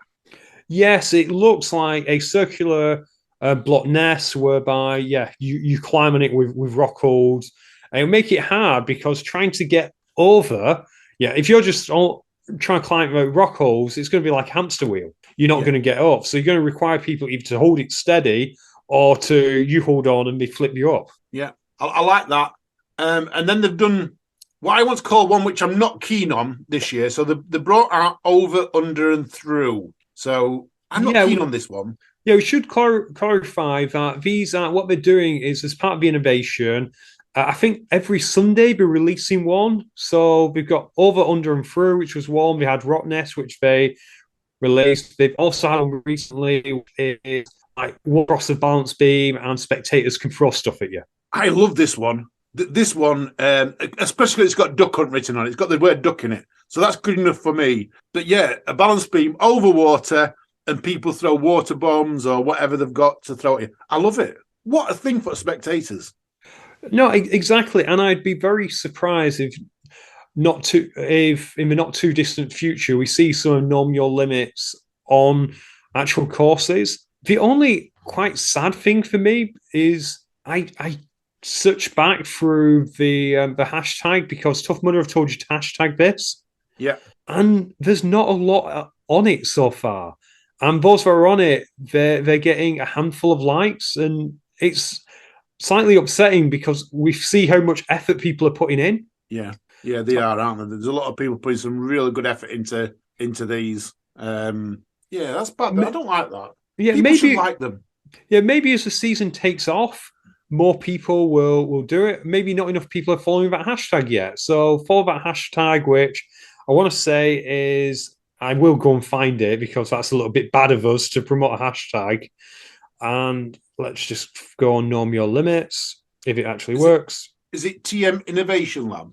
S3: Yes, it looks like a circular block nest whereby, you climb on it with rock holds. And it'll make it hard because trying to get over, if you're just trying to climb with rock holds, it's going to be like a hamster wheel. You're not going to get up. So you're going to require people either to hold it steady or to you hold on and they flip you up.
S2: Yeah, I like that. And then they've done what I want to call one which I'm not keen on this year. So they brought out over, under, and through. So I'm not keen on this one.
S3: Yeah, we should clarify that these are what they're doing is as part of the innovation. I think every Sunday they're releasing one. So we've got over, under, and through, which was one. We had Rock Nest, which they released. They've also had one recently, which is like walk across the balance beam, and spectators can throw stuff at you. I
S2: love this one. This one, especially it's got duck hunt written on it. It's got the word duck in it. So that's good enough for me. But yeah, a balance beam over water and people throw water bombs or whatever they've got to throw at you. I love it. What a thing for spectators.
S3: No, exactly. And I'd be very surprised if in the not too distant future, we see some of Know Your Limits on actual courses. The only quite sad thing for me is I search back through the hashtag because Tough Mudder have told you to hashtag this.
S2: Yeah.
S3: And there's not a lot on it so far. And those that are on it, they're getting a handful of likes. And it's slightly upsetting because we see how much effort people are putting in.
S2: Yeah. Yeah, they are, aren't they? There's a lot of people putting some really good effort into these. Yeah, that's bad. I don't like that. Yeah, people maybe should like them.
S3: Yeah, maybe as the season takes off, more people will do it. Maybe not enough people are following that hashtag yet. So follow that hashtag, which I want to say is, I will go and find it because that's a little bit bad of us to promote a hashtag. And let's just go on Know Your Limits if it actually works.
S2: Is it TM Innovation Lab?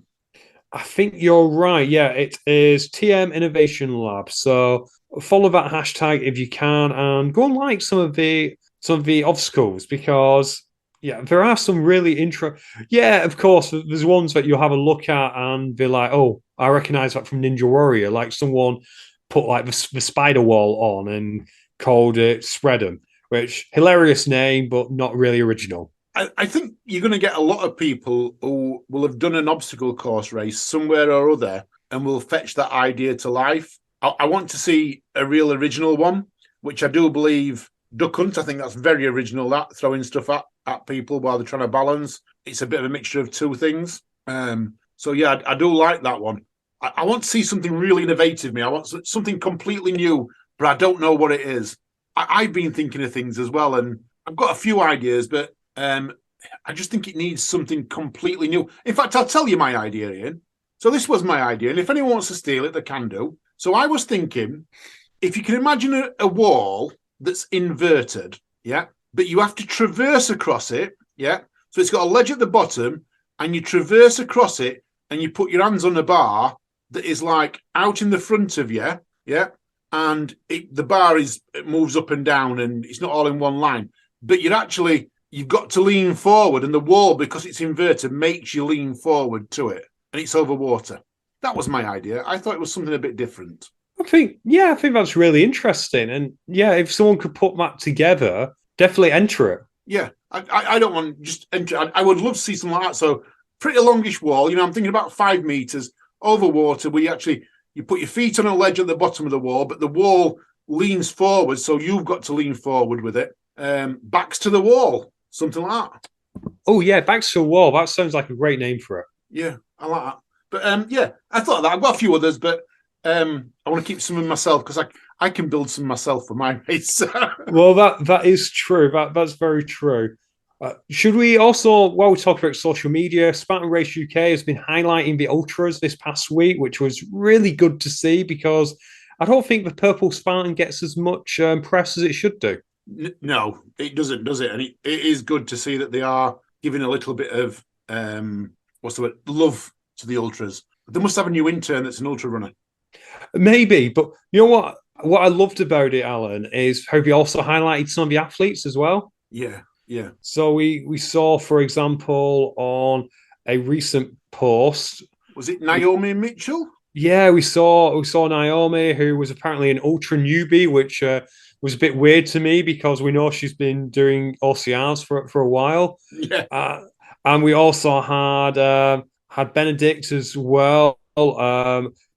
S3: I think you're right. Yeah, it is TM Innovation Lab. So follow that hashtag if you can, and go and like some of the obstacles because there are some really Yeah, of course, there's ones that you'll have a look at and be like, oh, I recognize that from Ninja Warrior. Like someone put like the spider wall on and called it Spread 'em, which hilarious name, but not really original.
S2: I think you're going to get a lot of people who will have done an obstacle course race somewhere or other and will fetch that idea to life. I want to see a real original one, which I do believe Duck Hunt. I think that's very original, that throwing stuff at people while they're trying to balance. it's a bit of a mixture of two things. So yeah, I do like that one. I want to see something really innovative. I want something completely new, but I don't know what it is. I've been thinking of things as well, and I've got a few ideas, but I just think it needs something completely new. In fact, I'll tell you my idea, Ian. So this was my idea, and if anyone wants to steal it, they can do. So I was thinking, if you can imagine a wall that's inverted, yeah, but you have to traverse across it, yeah. So it's got a ledge at the bottom, and you traverse across it, and you put your hands on a bar that is like out in the front of you, yeah, and the bar it moves up and down, and it's not all in one line. But you've got to lean forward, and the wall, because it's inverted, makes you lean forward to it, and it's over water. That was my idea. I thought it was something a bit different.
S3: I think that's really interesting. And yeah, if someone could put that together, definitely enter it.
S2: Yeah, I don't want just enter. I would love to see something like that. So pretty longish wall. I'm thinking about 5 meters over water, where you put your feet on a ledge at the bottom of the wall, but the wall leans forward, so you've got to lean forward with it. Backs to the wall, something like that.
S3: Oh yeah, backs to the wall. That sounds like a great name for it.
S2: Yeah, I like that. But yeah, I thought of that. I've got a few others, but I want to keep some of myself, because I can build some myself for my race.
S3: Well, that is true. That's very true. Should we also, while we talk about social media, Spartan Race UK has been highlighting the ultras this past week, which was really good to see, because I don't think the Purple Spartan gets as much press as it should do.
S2: No, it doesn't, does it? And it is good to see that they are giving a little bit of love to the ultras. They must have a new intern that's an ultra runner.
S3: Maybe, but you know what? What I loved about it, Alan, is how they also highlighted some of the athletes as well.
S2: Yeah. Yeah.
S3: So we saw, for example, on a recent post,
S2: was it Naomi Mitchell?
S3: Yeah, we saw Naomi, who was apparently an ultra newbie, which was a bit weird to me, because we know she's been doing OCRs for a while.
S2: Yeah.
S3: And we also had Benedict as well.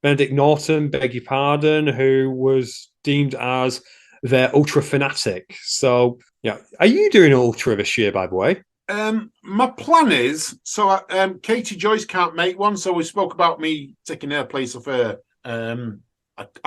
S3: Benedict Norton, beg your pardon, who was deemed as their ultra fanatic. So, yeah. Are you doing ultra this year, by the way?
S2: My plan is, so Katie Joyce can't make one, so we spoke about me taking her place of her. I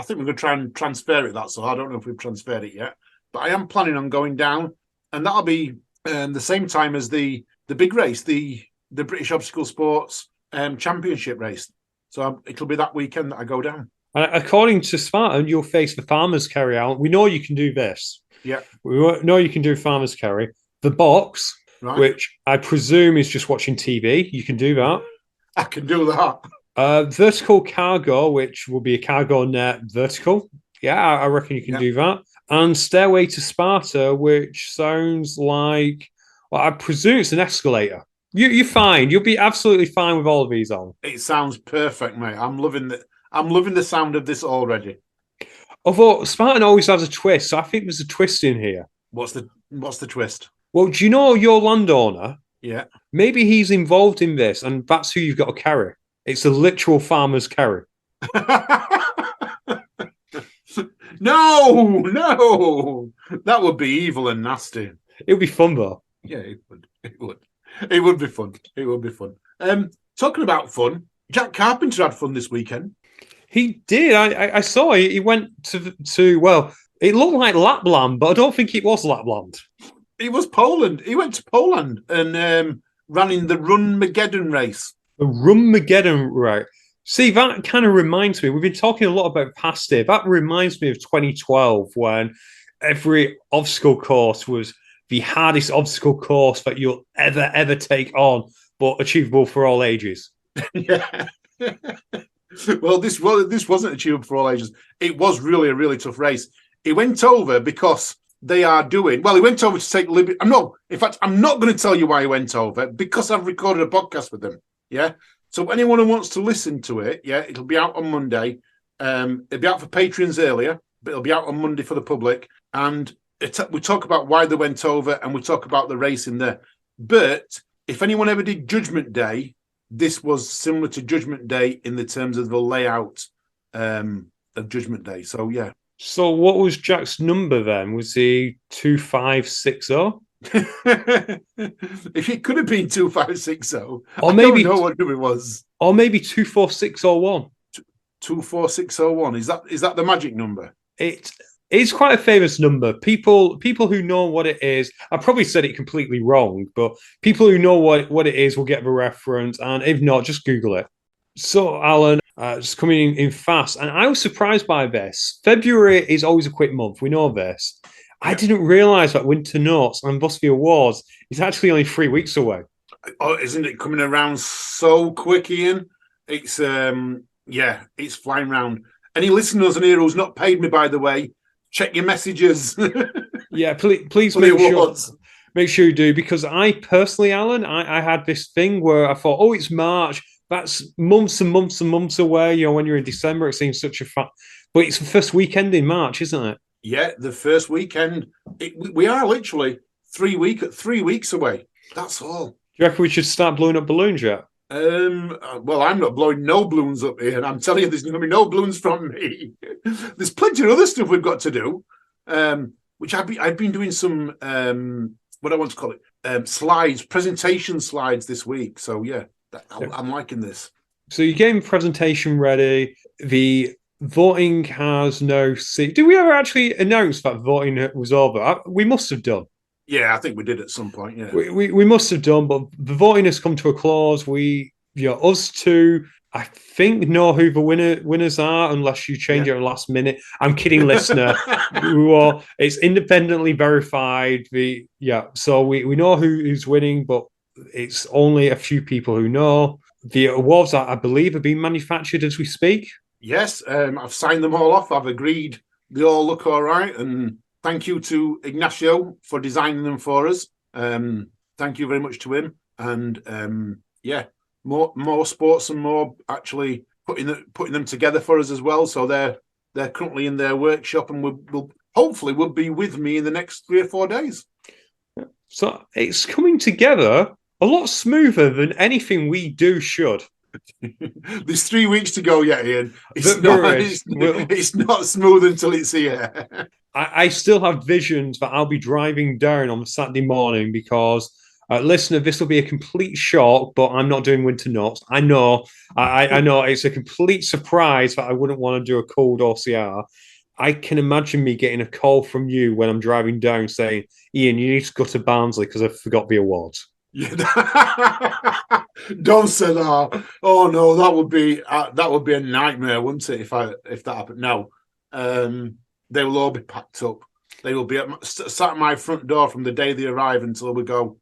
S2: think we're going to try and transfer it, that's all. I don't know if we've transferred it yet, but I am planning on going down, and that'll be the same time as the big race, the British Obstacle Sports Championship race. So it'll be that weekend that I go down.
S3: According to Spartan, you'll face the Farmers Carry out. We know you can do this.
S2: Yeah.
S3: We know you can do Farmers Carry. The box, right, which I presume is just watching TV. You can do that.
S2: I can do that.
S3: Vertical cargo, which will be a cargo net vertical. Yeah, I reckon you can do that. And Stairway to Sparta, which sounds like, well, I presume it's an escalator. You're fine. You'll be absolutely fine with all of these on.
S2: It sounds perfect, mate. I'm loving the sound of this already.
S3: Although Spartan always has a twist, so I think there's a twist in here.
S2: What's the twist?
S3: Well, do you know your landowner?
S2: Yeah.
S3: Maybe he's involved in this, and that's who you've got to carry. It's a literal farmer's carry.
S2: No, that would be evil and nasty.
S3: It would be fun though.
S2: Yeah, it would be fun. It would be fun. Talking about fun, Jack Carpenter had fun this weekend.
S3: He did. I saw he went to well, it looked like Lapland, but I don't think it was Lapland.
S2: It was Poland. He went to Poland and ran in the Run-Mageddon race.
S3: The Run-Mageddon race. See, that kind of reminds me, we've been talking a lot about past year. That reminds me of 2012, when every obstacle course was the hardest obstacle course that you'll ever take on, but achievable for all ages.
S2: Yeah. Well, this wasn't achievable for all ages. It was really a really tough race. He went over because they are doing well. He went over to take liberty. I'm not going to tell you why he went over, because I've recorded a podcast with them. Yeah. So anyone who wants to listen to it, yeah, it'll be out on Monday. It'll be out for patrons earlier, but it'll be out on Monday for the public. And we talk about why they went over, and we talk about the race in there. But if anyone ever did Judgment Day, this was similar to Judgment Day in the terms of the layout of Judgment Day. So, yeah.
S3: So what was Jack's number then? Was he 2560?
S2: If it could have been 2560,
S3: Or
S2: I
S3: maybe
S2: don't know what it was.
S3: or maybe 24601.
S2: 24601. Is that the magic number?
S3: It is quite a famous number. People who know what it is, I probably said it completely wrong, but people who know what it is will get the reference, and if not, just Google it. So, Alan, it's coming in fast, and I was surprised by this. February is always a quick month. We know this. I didn't realize that Winter Notes and BuzzFeed Awards is actually only 3 weeks away.
S2: Oh, isn't it coming around so quick, Ian? It's it's flying round. Any listeners in here who's not paid me, by the way, check your messages.
S3: Yeah, please make sure you do, because I personally, Alan, I had this thing where I thought, oh, it's March. That's months and months and months away. You know, when you're in December, it seems such a fact. But it's the first weekend in March, isn't it?
S2: Yeah, the first weekend. We are literally 3 weeks away. That's all.
S3: Do you reckon we should start blowing up balloons yet?
S2: Well, I'm not blowing no balloons up here, and I'm telling you, there's going to be no balloons from me. There's plenty of other stuff we've got to do, which I've been doing some what I want to call it presentation slides this week. So yeah, I'm liking this.
S3: So you're getting presentation ready. The voting has no seat. Did we ever actually announce that voting was over? We must have done.
S2: Yeah, I think we did at some point. Yeah,
S3: we must have done, but the voting has come to a close. Us two, I think, know who the winners are, unless you change it at the last minute. I'm kidding, listener. It's independently verified. So we know who's winning, but it's only a few people who know. The awards, I believe, are being manufactured as we speak.
S2: Yes, I've signed them all off. I've agreed they all look all right, and thank you to Ignacio for designing them for us. Thank you very much to him. And more sports and more actually putting them together for us as well. So they're currently in their workshop, and will hopefully be with me in the next 3 or 4 days.
S3: So it's coming together a lot smoother than anything we do should.
S2: There's 3 weeks to go yet, Ian. It's not smooth until it's here.
S3: I still have visions that I'll be driving down on Saturday morning because, listener, this will be a complete shock, but I'm not doing Winter Notes. I know it's a complete surprise that I wouldn't want to do a cold OCR. I can imagine me getting a call from you when I'm driving down saying, Ian, you need to go to Barnsley because I forgot the awards.
S2: Yeah. Don't say that. Oh no, that would be a nightmare, wouldn't it? If that happened. No, they will all be packed up. They will be sat at my front door from the day they arrive until we go.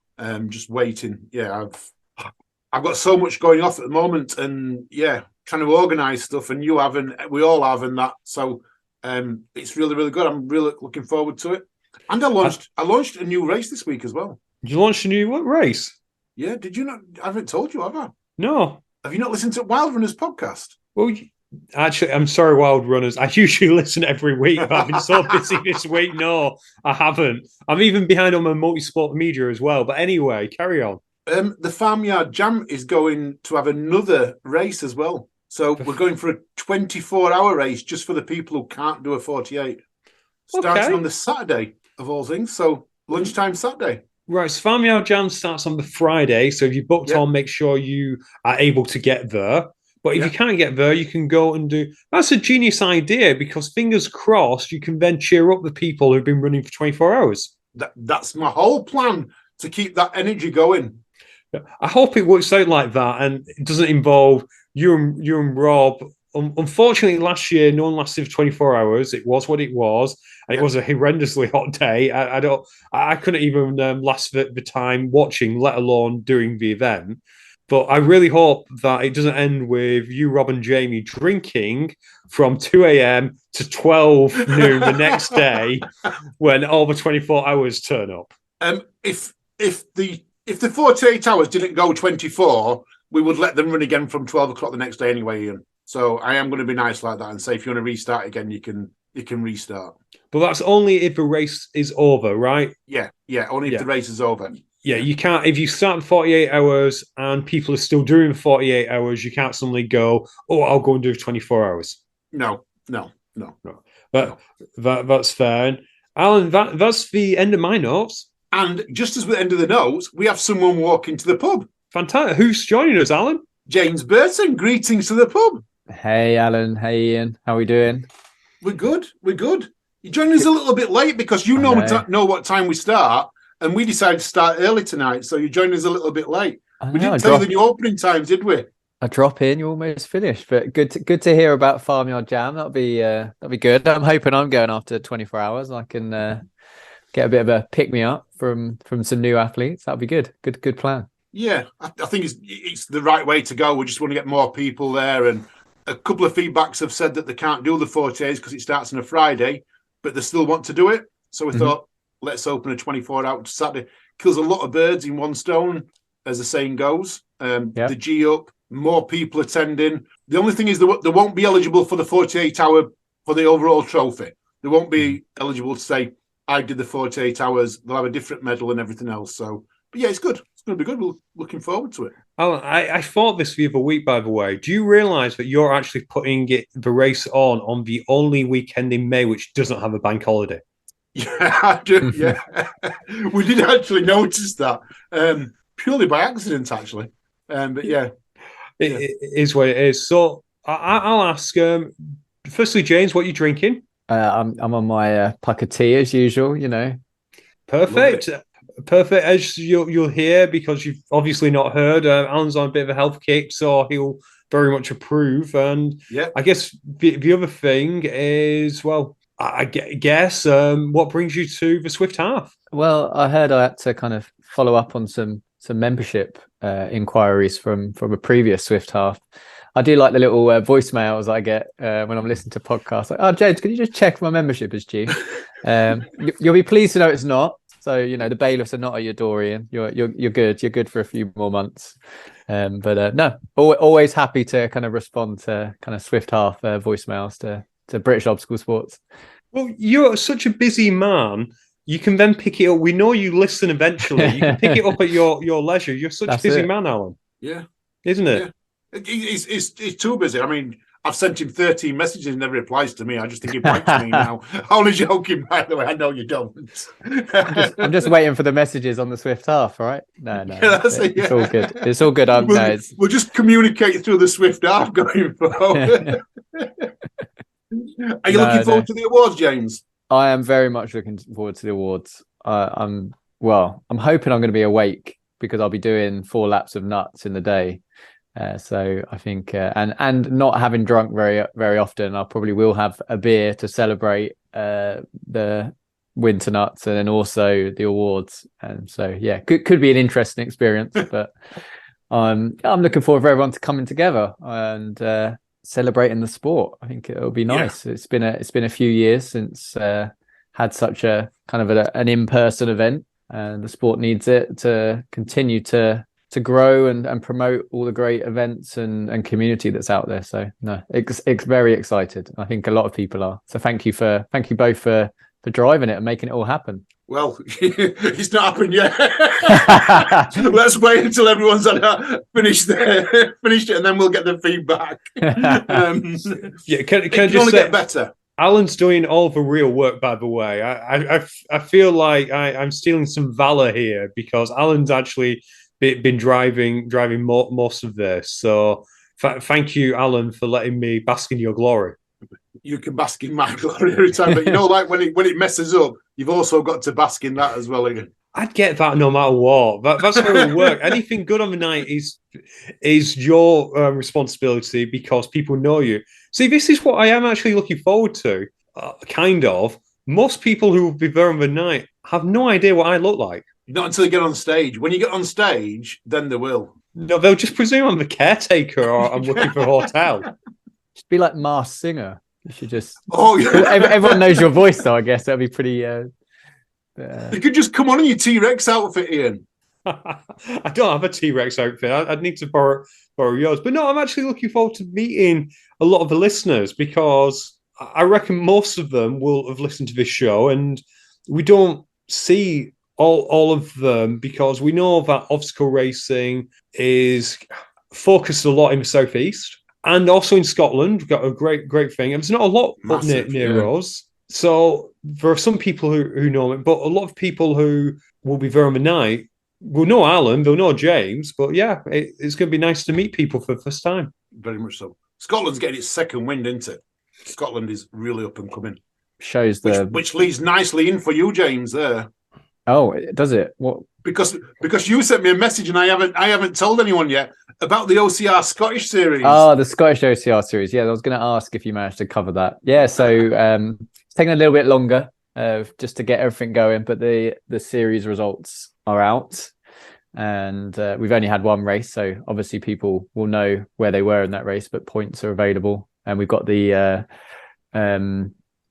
S2: Just waiting. Yeah, I've got so much going off at the moment, and trying to organise stuff, and you have, and we all have, and that. So it's really, really good. I'm really looking forward to it. And I launched a new race this week as well.
S3: You launched a new race?
S2: Yeah, did you not? I haven't told you, have I?
S3: No.
S2: Have you not listened to Wild Runners podcast?
S3: Well, actually, I'm sorry, Wild Runners. I usually listen every week, but I've been so busy this week. No, I haven't. I'm even behind on my multi-sport media as well. But anyway, carry on.
S2: The Farmyard Jam is going to have another race as well. So we're going for a 24-hour race just for the people who can't do a 48. Starting on the Saturday, of all things. So lunchtime Saturday.
S3: Right, so Farmyard Jam starts on the Friday, so if you booked on, make sure you are able to get there. But if you can't get there, you can go and do... That's a genius idea, because fingers crossed, you can then cheer up the people who've been running for 24 hours.
S2: That's my whole plan, to keep that energy going.
S3: I hope it works out like that, and it doesn't involve you and Rob. Unfortunately, last year, no one lasted for 24 hours. It was what it was. And it was a horrendously hot day. I couldn't even last the time watching, let alone doing the event. But I really hope that it doesn't end with you, Rob, and Jamie drinking from 2 a.m. to 12 noon the next day when all the 24 hours turn up.
S2: If the 48 hours didn't go 24, we would let them run again from 12 o'clock the next day anyway, Ian. So I am going to be nice like that and say, if you want to restart again, you can restart.
S3: But that's only if the race is over, right?
S2: Yeah, only if the race is over.
S3: Yeah, you can't, if you start 48 hours and people are still doing 48 hours, you can't suddenly go, oh, I'll go and do 24 hours.
S2: No.
S3: But that's fair. Alan, that's the end of my notes.
S2: And just as we're at the end of the notes, we have someone walking to the pub.
S3: Fantastic. Who's joining us, Alan?
S2: James Burton, greetings to the pub.
S4: Hey, Alan. Hey, Ian. How are we doing?
S2: We're good. You joined us a little bit late because you know what time we start, and we decided to start early tonight, so you joined us a little bit late. We didn't tell you the new opening times, did we?
S4: A drop in, you're almost finished, but good to hear about Farmyard Jam. That'll be good. I'm hoping I'm going after 24 hours. I can get a bit of a pick me up from some new athletes. That'll be good. Good plan.
S2: Yeah, I think it's the right way to go. We just want to get more people there, and a couple of feedbacks have said that they can't do the 40As because it starts on a Friday, but they still want to do it. So we thought, let's open a 24-hour Saturday. Kills a lot of birds in one stone, as the saying goes. The G up, more people attending. The only thing is they won't be eligible for the 48-hour for the overall trophy. They won't be eligible to say, I did the 48 hours. They'll have a different medal and everything else. So, but yeah, it's good. It's going to be good. We're looking forward to it.
S3: Alan, I thought this the other week, by the way. Do you realise that you're actually putting the race on the only weekend in May which doesn't have a bank holiday?
S2: Yeah, I do. Yeah, we did actually notice that purely by accident, actually. But yeah,
S3: it is what it is. So I'll ask. Firstly, James, what are you drinking?
S4: I'm on my puck of tea as usual.
S3: Perfect. As you'll hear, because you've obviously not heard, Alan's on a bit of a health kick, so he'll very much approve. And I guess the other thing is, well, I guess what brings you to the Swift Half?
S4: Well, I heard I had to kind of follow up on some membership inquiries from a previous Swift Half. I do like the little voicemails I get when I'm listening to podcasts. Like, oh, James, can you just check if my membership is due? You'll be pleased to know it's not. So, the bailiffs are not at your door, Ian. You're good. You're good for a few more months. But no, always happy to kind of respond to kind of Swift Half voicemails to British Obstacle Sports.
S3: Well, you're such a busy man. You can then pick it up. We know you listen eventually. You can pick it up at your leisure. You're such a busy man, Alan.
S2: Yeah.
S3: Isn't it?
S2: Yeah. He's too busy. I mean, I've sent him 13 messages and never replies to me. I just think he bites me now. Only joking, by the way. I know you don't.
S4: I'm just waiting for the messages on the Swift Half, right? No.
S2: Yeah,
S4: it's all good. It's all good.
S2: We'll just communicate through the Swift Half going forward. Are you looking forward to the awards, James?
S4: I am very much looking forward to the awards. I'm hoping I'm going to be awake because I'll be doing 4 laps of nuts in the day. So I think, and not having drunk very, very often, I probably will have a beer to celebrate the winter nuts and then also the awards. And so, yeah, could be an interesting experience. But I'm looking forward for everyone to coming together and celebrating the sport. I think it'll be nice. Yeah. It's been a few years since had such a kind of an in-person event, and the sport needs it to continue to grow and promote all the great events and community that's out there. So no, it's very excited. I think a lot of people are. So thank you both for driving it and making it all happen.
S2: Well, it's not happened yet. Let's wait until everyone's finished it, and then we'll get the feedback. Can only get better.
S3: Alan's doing all the real work, by the way. I feel like I'm stealing some valor here because Alan's actually been driving most of this. So thank you, Alan, for letting me bask in your glory.
S2: You can bask in my glory every time, but like when it messes up, you've also got to bask in that as well, Ian.
S3: I'd get that no matter what. That's how it will work. Anything good on the night is your responsibility because people know you. See, this is what I am actually looking forward to. Kind of. Most people who will be there on the night have no idea what I look like.
S2: Not until you get on stage. When you get on stage, then they will.
S3: No, they'll just presume I'm the caretaker or I'm looking for a hotel.
S4: Just be like Masked Singer. You should just.
S2: Oh, yeah.
S4: Everyone knows your voice, though. I guess that'd be pretty.
S2: You could just come on in your T-Rex outfit, Ian.
S3: I don't have a T-Rex outfit. I'd need to borrow yours. But no, I'm actually looking forward to meeting a lot of the listeners because I reckon most of them will have listened to this show, and we don't see all of them because we know that obstacle racing is focused a lot in the southeast and also in Scotland. We've got a great thing. And there's not a lot up near us. So there are some people who know it, but a lot of people who will be there on the night will know Alan, they'll know James. But yeah, it's going to be nice to meet people for the first time.
S2: Very much so. Scotland's getting its second wind, isn't it? Scotland is really up and coming.
S4: Shows
S2: which leads nicely in for you, James. There.
S4: Oh, does it? What?
S2: Because you sent me a message and I haven't told anyone yet about the OCR Scottish series.
S4: Oh, the Scottish OCR series. Yeah, I was going to ask if you managed to cover that. Yeah, so it's taken a little bit longer just to get everything going, but the series results are out, and we've only had one race, so obviously people will know where they were in that race, but points are available, and we've got the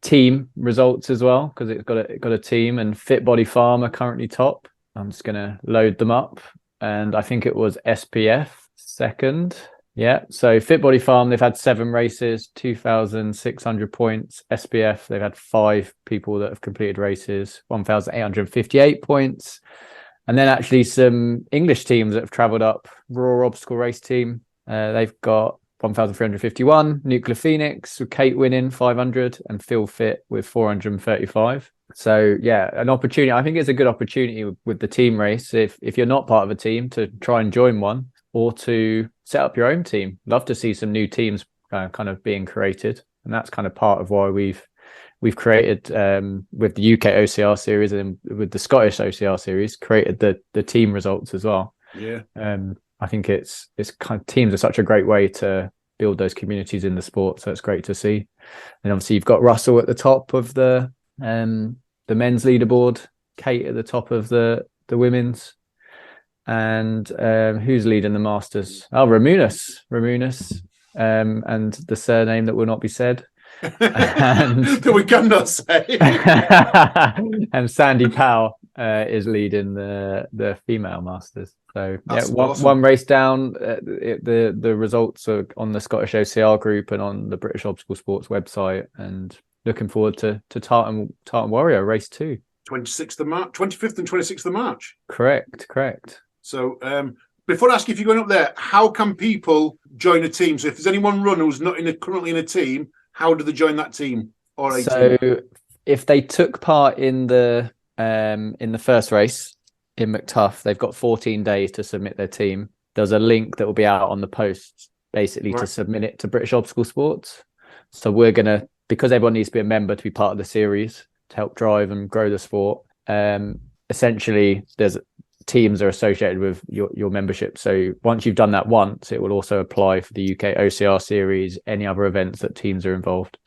S4: team results as well because it's got a team, and Fit Body Farm are currently top. I'm just going to load them up, and I think it was SPF second. Yeah, so Fit Body Farm, they've had 7 races, 2,600 points. SPF, they've had 5 people that have completed races, 1,858 points. And then actually some English teams that have travelled up. Raw Obstacle Race Team, they've got 1,351. Nuclear Phoenix with Kate winning 500 and Phil Fit with 435. So yeah, an opportunity. I think it's a good opportunity with the team race if you're not part of a team to try and join one or to set up your own team. Love to see some new teams kind of being created, and that's kind of part of why we've created with the UK OCR series and with the Scottish OCR series created the team results as well.
S2: Yeah.
S4: I think it's kind of, teams are such a great way to build those communities in the sport, so it's great to see. And obviously you've got Russell at the top of the men's leaderboard, Kate at the top of the women's, and who's leading the masters? Oh, Ramunas, and the surname that will not be said. And
S2: that we cannot say.
S4: And Sandy Powell is leading the female masters. So
S2: that's
S4: yeah,
S2: awesome.
S4: one race down. The results are on the Scottish OCR group and on the British Obstacle Sports website. And looking forward to Tartan Warrior race 2.
S2: 26th of March, 25th and 26th of March.
S4: Correct.
S2: So before I ask you if you're going up there, how can people join a team? So if there's any one runner who's not currently in a team, how do they join that team or a team?
S4: If they took part in the first race in McTuff, they've got 14 days to submit their team. There's a link that will be out on the post basically to submit it to British Obstacle Sports. So we're going to, because everyone needs to be a member to be part of the series to help drive and grow the sport. Essentially, there's teams are associated with your membership. So once you've done that once, it will also apply for the UK OCR series, any other events that teams are involved.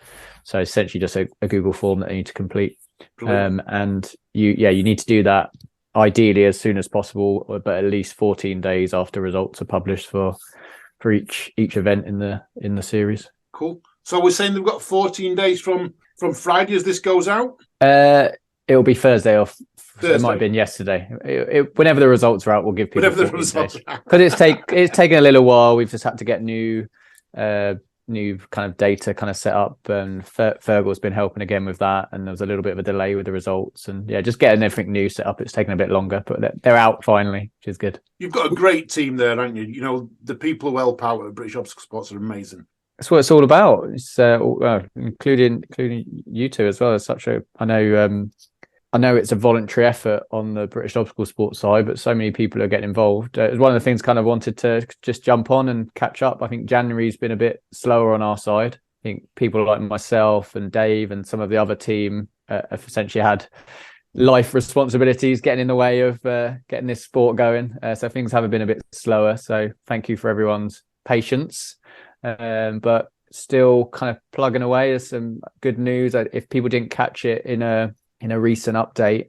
S4: So essentially just a Google form that you need to complete. And you need to do that ideally as soon as possible, but at least 14 days after results are published for each event in the series.
S2: Cool. So we're saying they've got 14 days from Friday as this goes out?
S4: It'll be Thursday off. So it might have been yesterday. Whenever the results are out, we'll give people. Whenever the results are out. Because it's taken a little while. We've just had to get new kind of data kind of set up, and Fergal's been helping again with that. And there was a little bit of a delay with the results, and yeah, just getting everything new set up. It's taken a bit longer, but they're out finally, which is good.
S2: You've got a great team there, haven't you? You know, the people who help out at British Obstacle Sports are amazing.
S4: That's what it's all about. It's including you two as well. It's such a I know it's a voluntary effort on the British Obstacle Sports side, but so many people are getting involved. It's one of the things kind of wanted to just jump on and catch up. I think January's been a bit slower on our side. I think people like myself and Dave and some of the other team have essentially had life responsibilities getting in the way of getting this sport going. So things have been a bit slower. So thank you for everyone's patience. But still kind of plugging away. There's some good news. If people didn't catch it in a recent update,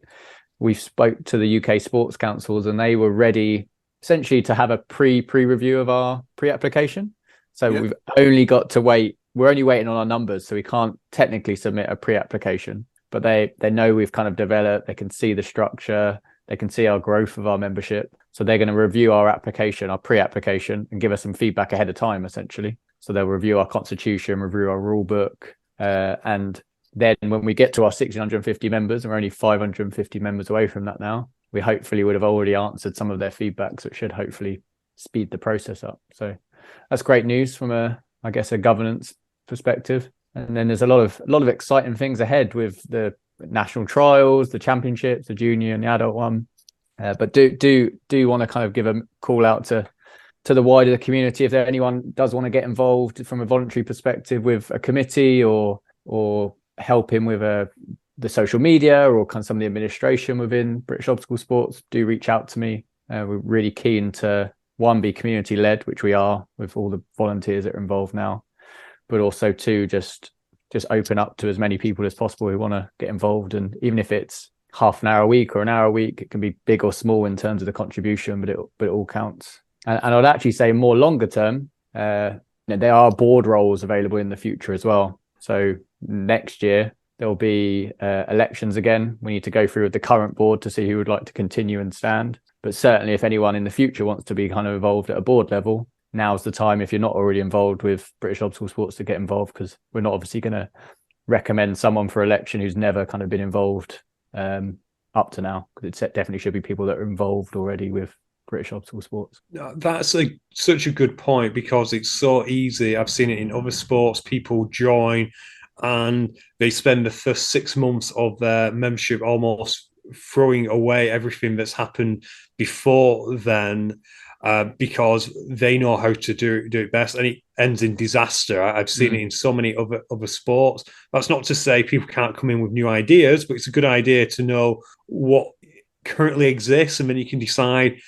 S4: we spoke to the UK sports councils and they were ready essentially to have a pre-review of our pre-application. So We've only got to wait. We're only waiting on our numbers, so we can't technically submit a pre-application, but they know we've kind of developed, they can see the structure, they can see our growth of our membership. So they're going to review our application, our pre-application, and give us some feedback ahead of time, essentially. So they'll review our constitution, review our rule book, and then when we get to our 1,650 members, and we're only 550 members away from that now, we hopefully would have already answered some of their feedback, so it should hopefully speed the process up. So that's great news from a governance perspective. And then there's a lot of exciting things ahead with the national trials, the championships, the junior and the adult one. But do want to kind of give a call out to the wider community if anyone does want to get involved from a voluntary perspective with a committee or helping with the social media or kind of some of the administration within British Obstacle Sports. Do reach out to me. We're really keen to, one, be community led, which we are with all the volunteers that are involved now, but also two, just open up to as many people as possible who want to get involved. And even if it's half an hour a week or an hour a week, it can be big or small in terms of the contribution, but it all counts. And I'd actually say more longer term, there are board roles available in the future as well. So next year there'll be elections again. We need to go through with the current board to see who would like to continue and stand. But certainly if anyone in the future wants to be kind of involved at a board level, now's the time, if you're not already involved with British Obstacle Sports, to get involved, because we're not obviously going to recommend someone for election who's never kind of been involved up to now, because it definitely should be people that are involved already with British Obstacle Sports.
S3: That's such a good point, because it's so easy. I've seen it in other sports. People join and they spend the first 6 months of their membership almost throwing away everything that's happened before then, because they know how to do it best, and it ends in disaster. I've seen it in so many other sports. That's not to say people can't come in with new ideas, but it's a good idea to know what currently exists, and then you can decide,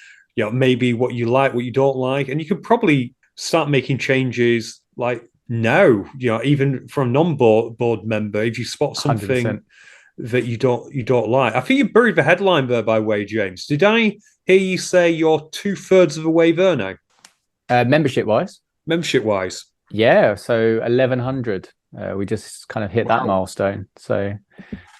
S3: maybe what you like, what you don't like, and you can probably start making changes like now, even from non-board member, if you spot something
S4: 100%.
S3: that you don't like. I think you buried the headline there, by the way, James. Did I hear you say you're 2/3 of the way there now?
S4: Membership wise,
S3: Yeah,
S4: so 1100. We just kind of hit that milestone, so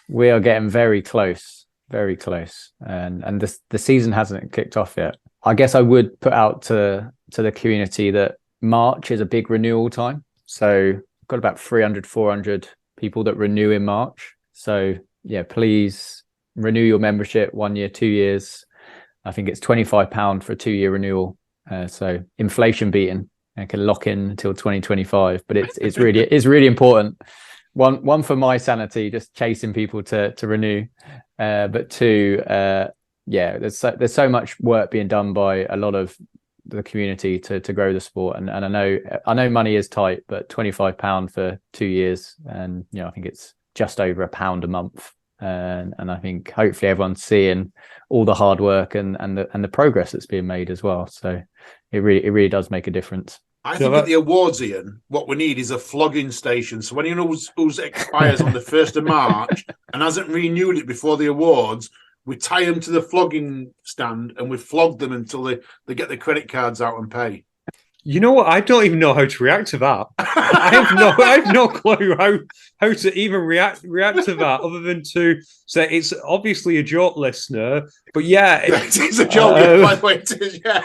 S4: we are getting very close, and the season hasn't kicked off yet. I guess I would put out to the community that March is a big renewal time, so we've got about 300-400 people that renew in March. So yeah, please renew your membership 1 year, 2 years. I think it's £25 for a 2-year renewal. So inflation beaten, and can lock in until 2025. But it's really important. One for my sanity, just chasing people to renew. But two, there's so much work being done by a lot of the community to grow the sport. And I know money is tight, but £25 for 2 years, and I think it's just over £1 a month. And I think hopefully everyone's seeing all the hard work and the progress that's being made as well. So it really does make a difference.
S2: I think at the awards, Ian, what we need is a flogging station. So anyone who's expires on the 1st of March and hasn't renewed it before the awards, we tie them to the flogging stand and we flog them until they get their credit cards out and pay.
S3: You know what? I don't even know how to react to that. I have no clue how to even react to that, other than to say it's obviously a joke, listener. But yeah,
S2: it's a joke. By the way, it is, yeah.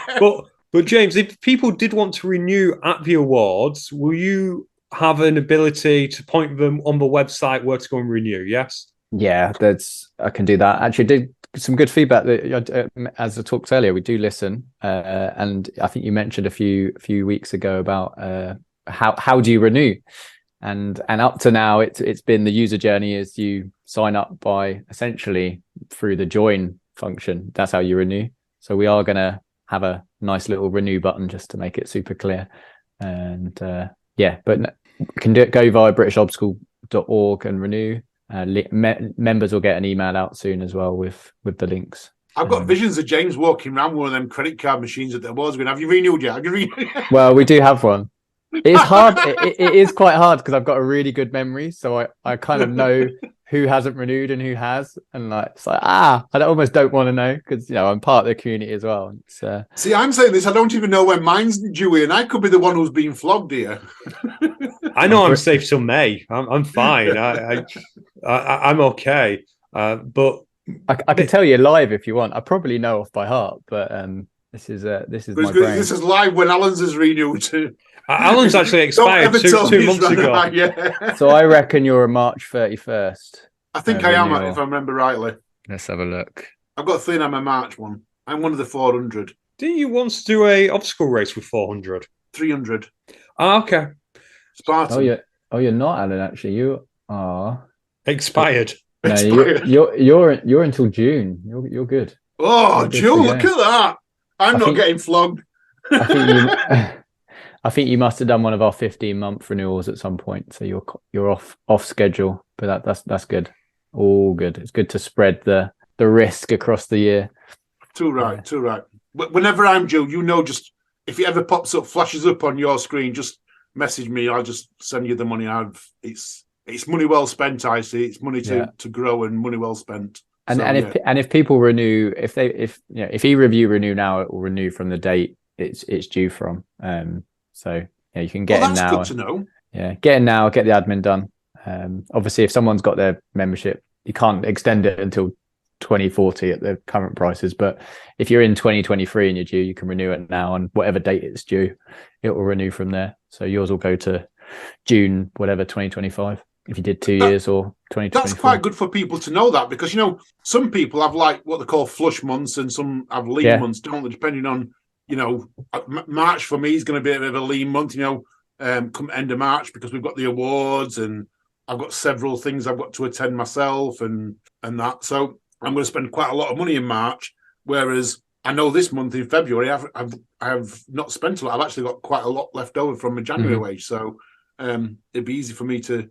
S3: But James, if people did want to renew at the awards, will you have an ability to point them on the website where to go and renew? Yes.
S4: Yeah, I can do that. Actually, did some good feedback that, as I talked earlier, we do listen, and I think you mentioned a few weeks ago about how do you renew, and up to now it's been the user journey is you sign up by essentially through the join function. That's how you renew. So we are going to have a nice little renew button just to make it super clear, and but you can go via britishobstacle.org and renew. Members will get an email out soon as well with the links.
S2: I've got visions of James walking around one of them credit card machines at the awards going, have you renewed yet?
S4: Well, we do have one. It's hard. It is quite hard because I've got a really good memory, so I kind of know who hasn't renewed and who has, and it's like I almost don't want to know because I'm part of the community as well.
S2: See, I'm saying this. I don't even know when mine's due, and I could be the one who's being flogged here.
S3: I know I'm safe till May. I'm fine. I'm okay. But
S4: I can tell you live if you want. I probably know off by heart, but this is my brain.
S2: This is live when Alan's is renewed too.
S3: Alan's actually expired 2 months ago.
S2: Yeah.
S4: So I reckon you're a March 31st.
S2: I think I am, if I remember rightly.
S4: Let's have a look.
S2: I've got 3 and I'm a March one. I'm one of the 400.
S3: Didn't you once do a obstacle race with 400?
S2: 300.
S3: Okay.
S2: Spartan.
S4: Oh yeah. Oh, you're not, Alan. Actually, you are.
S3: Expired.
S4: No,
S2: Expired.
S4: you're until June. You're good.
S2: Oh,
S4: You're good to
S2: Joe,
S4: go.
S2: look at that. I'm
S4: I
S2: not
S4: think-
S2: getting flogged.
S4: I think you. I think you must have done one of our 15-month renewals at some point, so you're off schedule. But that's good. All good. It's good to spread the risk across the year.
S2: Too right, too right. Whenever I'm due, just if it ever pops up, flashes up on your screen, just message me. I'll just send you the money. It's money well spent. I see. It's money to grow and money well spent.
S4: And
S2: so,
S4: if people renew, if e-review renew now, it will renew from the date it's due from. So you can get in now.
S2: That's good to know.
S4: Yeah, get in now, get the admin done. Obviously, if someone's got their membership, you can't extend it until 2040 at the current prices. But if you're in 2023 and you're due, you can renew it now, and whatever date it's due, it will renew from there. So yours will go to June, whatever, 2025. If you did 2 years or 2024.
S2: That's quite good for people to know that, because some people have like what they call flush months and some have lean months, don't they? Depending on March for me is going to be a bit of a lean month, come end of March, because we've got the awards and I've got several things I've got to attend myself and that. So I'm going to spend quite a lot of money in March, whereas I know this month in February I've not spent a lot. I've actually got quite a lot left over from my January wage, so it'd be easy for me to.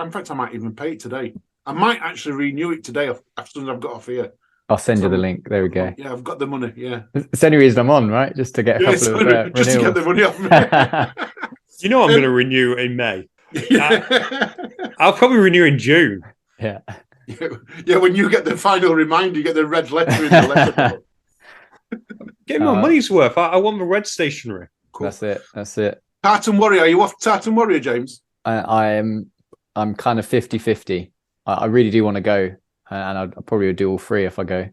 S2: In fact, I might even pay it today. I might actually renew it today as soon as I've got off here.
S4: I'll send you the link. There we go.
S2: Yeah, I've got the money. Yeah,
S4: it's the only reason I'm on, right? Just to get a couple of renewals.
S2: Just to get the money off me.
S3: I'm going to renew in May. I'll probably renew in June.
S4: Yeah.
S2: Yeah, when you get the final reminder, you get the red letter in the letter.
S3: Get my money's worth. I want the red stationery.
S4: Cool. That's it.
S2: Tartan Warrior, are you off Tartan Warrior, James?
S4: I'm kind of 50-50. I really do want to go, and I'll probably do all three if I go.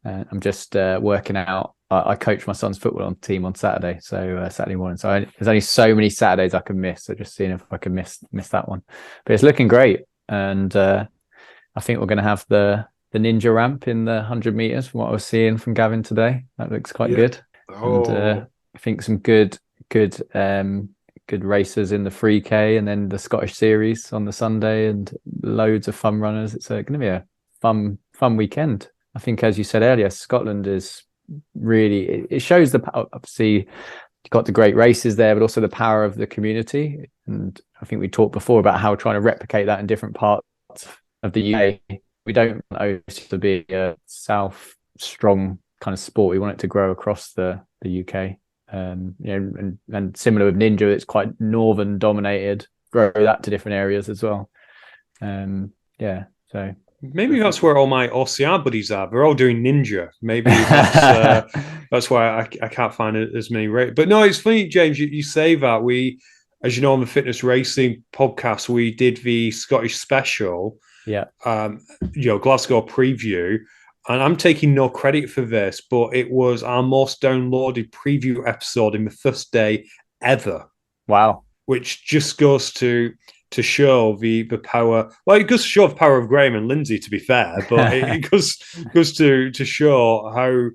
S4: I'm just working out. I coach my son's football team on Saturday, so Saturday morning. So there's only so many Saturdays I can miss. So just seeing if I can miss that one. But it's looking great, and I think we're going to have the ninja ramp in the 100 meters from what I was seeing from Gavin today. That looks quite good. And I think some good racers in the 3K, and then the Scottish Series on the Sunday, and loads of fun runners. It's going to be a fun weekend. I think, as you said earlier, Scotland is really, it shows the power. Obviously, you've got the great races there, but also the power of the community. And I think we talked before about how we're trying to replicate that in different parts of the UK. We don't want it to be a South strong kind of sport. We want it to grow across the UK. And similar with Ninja, it's quite northern dominated. Grow that to different areas as well. So
S3: maybe that's where all my OCR buddies are. They're all doing Ninja. Maybe that's why I can't find as many races. But no, it's funny, James. You say that we, as you know, on the Fitness Racing podcast, we did the Scottish special.
S4: Yeah.
S3: Glasgow preview. And I'm taking no credit for this, but it was our most downloaded preview episode in the first day ever.
S4: Wow.
S3: Which just goes to show the power. Well, it goes to show the power of Graham and Lindsay, to be fair, but it goes to show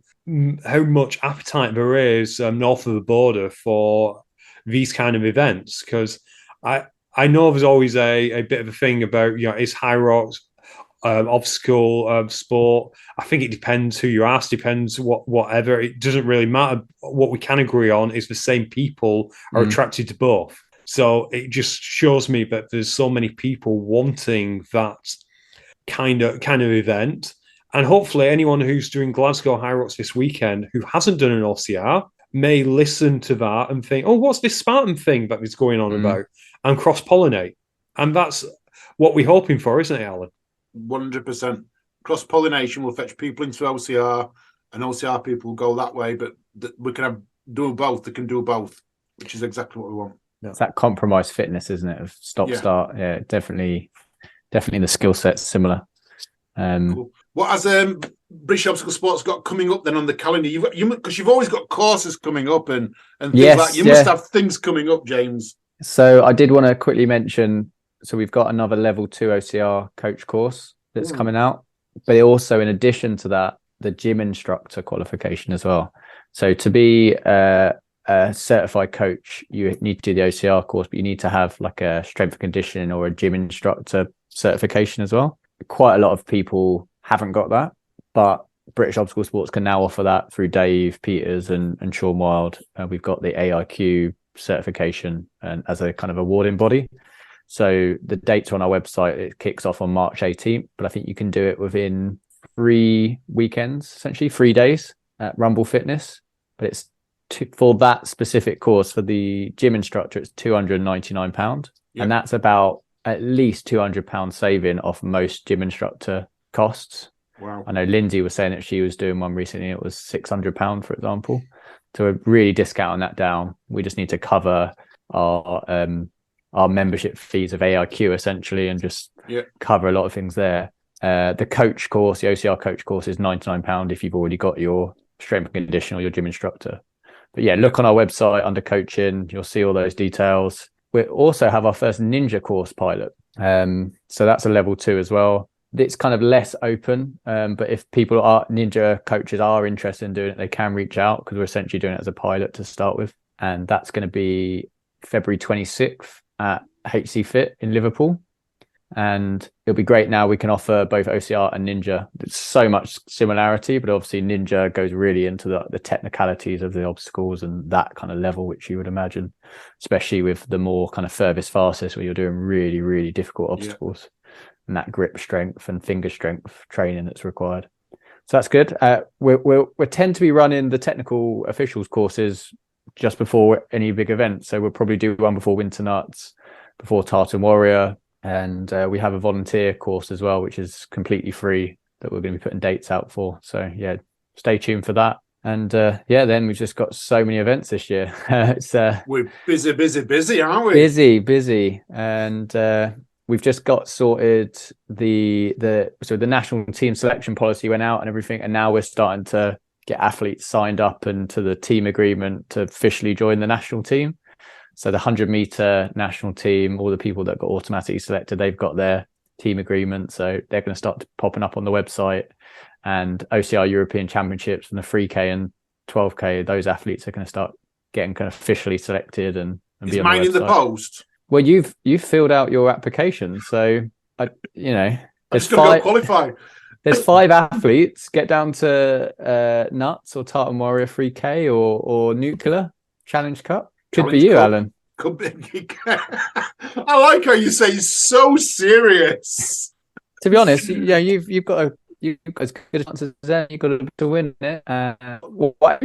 S3: how much appetite there is north of the border for these kind of events. Because I know there's always a bit of a thing about, is high rocks obstacle sport. I think it depends who you ask, depends whatever. It doesn't really matter. What we can agree on is the same people are attracted to both. So it just shows me that there's so many people wanting that kind of event. And hopefully anyone who's doing Glasgow High Rocks this weekend who hasn't done an OCR may listen to that and think, oh, what's this Spartan thing that is going on about? And cross-pollinate. And that's what we're hoping for, isn't it, Alan?
S2: 100%. Cross-pollination will fetch people into OCR, and OCR people will go that way, but we can do both. They can do both, which is exactly what we want.
S4: It's that compromised fitness, isn't it? Of stop-start. Yeah, definitely the skill set's similar.
S2: Cool. What has British Obstacle Sports got coming up then on the calendar? Because you've always got courses coming up and things like you must have things coming up, James.
S4: So I did want to quickly mention, so we've got another level 2 OCR coach course that's coming out, but also in addition to that, the gym instructor qualification as well. So to be a certified coach, you need to do the OCR course, but you need to have like a strength and conditioning or a gym instructor certification as well. Quite a lot of people haven't got that, but British Obstacle Sports can now offer that through Dave Peters and Sean Wild. We've got the AIQ certification and as a kind of awarding body. So the dates are on our website. It kicks off on March 18th, but I think you can do it within 3 weekends, essentially 3 days at Rumble Fitness. But it's for that specific course for the gym instructor, it's £299. Yep. And that's about at least £200 saving off most gym instructor costs.
S2: Wow.
S4: I know Lindsay was saying that she was doing one recently. It was £600, for example. So we're really discounting that down. We just need to cover our membership fees of AIQ essentially, and just cover a lot of things there. The coach course, the OCR coach course, is £99 if you've already got your strength and conditioning or your gym instructor. But yeah, look on our website under coaching. You'll see all those details. We also have our first Ninja course pilot. So that's a level 2 as well. It's kind of less open, but if Ninja coaches are interested in doing it, they can reach out, because we're essentially doing it as a pilot to start with. And that's going to be February 26th at HC Fit in Liverpool. And it'll be great now we can offer both OCR and Ninja. There's so much similarity, but obviously Ninja goes really into the technicalities of the obstacles and that kind of level, which you would imagine, especially with the more kind of furthest fastest, where you're doing really, really difficult obstacles. And that grip strength and finger strength training that's required. So that's good. We tend to be running the technical officials courses just before any big event. So we'll probably do one before Winter Nuts, before Tartan Warrior. And we have a volunteer course as well, which is completely free, that we're going to be putting dates out for. So yeah, stay tuned for that. And then we've just got so many events this year.
S2: We're busy, aren't we?
S4: Busy. And we've just got sorted the national team selection policy went out and everything, and now we're starting to get athletes signed up into the team agreement to officially join the national team. So the 100-meter national team, all the people that got automatically selected, they've got their team agreement, so they're going to start popping up on the website. And OCR European Championships and the 3K and 12K, those athletes are going to start getting kind of officially selected and
S2: is
S4: be on
S2: mine
S4: the
S2: in the post?
S4: Well, you've filled out your application, so
S2: I'm just going to go qualify.
S4: There's 5 athletes. Get down to Nuts or Tartan Warrior 3K or Nuclear Challenge Cup. Could be you, Alan.
S2: Could be. I like how you say so serious.
S4: To be honest, yeah, you've got as good a chance as any. You've got to win it. What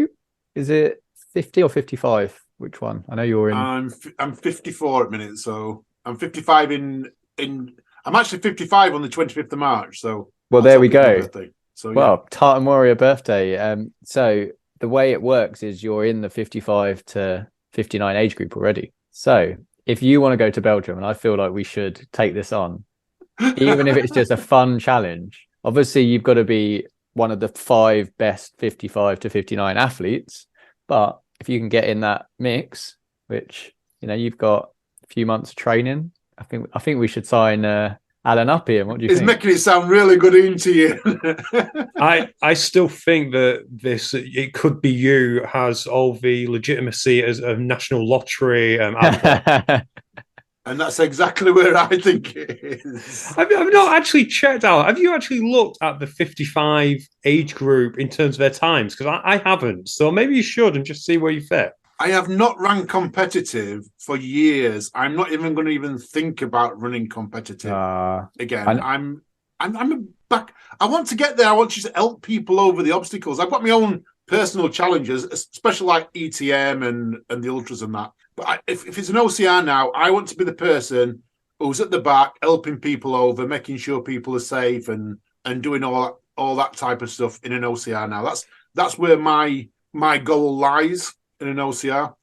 S4: is it? 50 or 55? Which one? I know you're in.
S2: I'm 54 at the minute, so I'm 55 in. I'm actually 55 on the 25th of March. So
S4: well, there we go.
S2: So
S4: well, Tartan Warrior birthday. So the way it works is you're in the 55 to 59 age group already. So if you want to go to Belgium, and I feel like we should take this on, even if it's just a fun challenge, obviously you've got to be one of the 5 best 55 to 59 athletes. But if you can get in that mix, which, you've got a few months of training, I think we should sign Alan up here. What do you think?
S2: It's making it sound really good into you.
S3: I still think that it could be you, has all the legitimacy as a national lottery.
S2: And that's exactly where I think it is.
S3: I've not actually checked out. Have you actually looked at the 55 age group in terms of their times? Because I haven't. So maybe you should and just see where you fit.
S2: I have not ran competitive for years. I'm not even going to even think about running competitive again. I'm back. I want to get there. I want you to help people over the obstacles. I've got my own personal challenges, especially like ETM and the ultras and that. But if it's an OCR now, I want to be the person who's at the back, helping people over, making sure people are safe and doing all that type of stuff in an OCR now. That's where my goal lies in an OCR,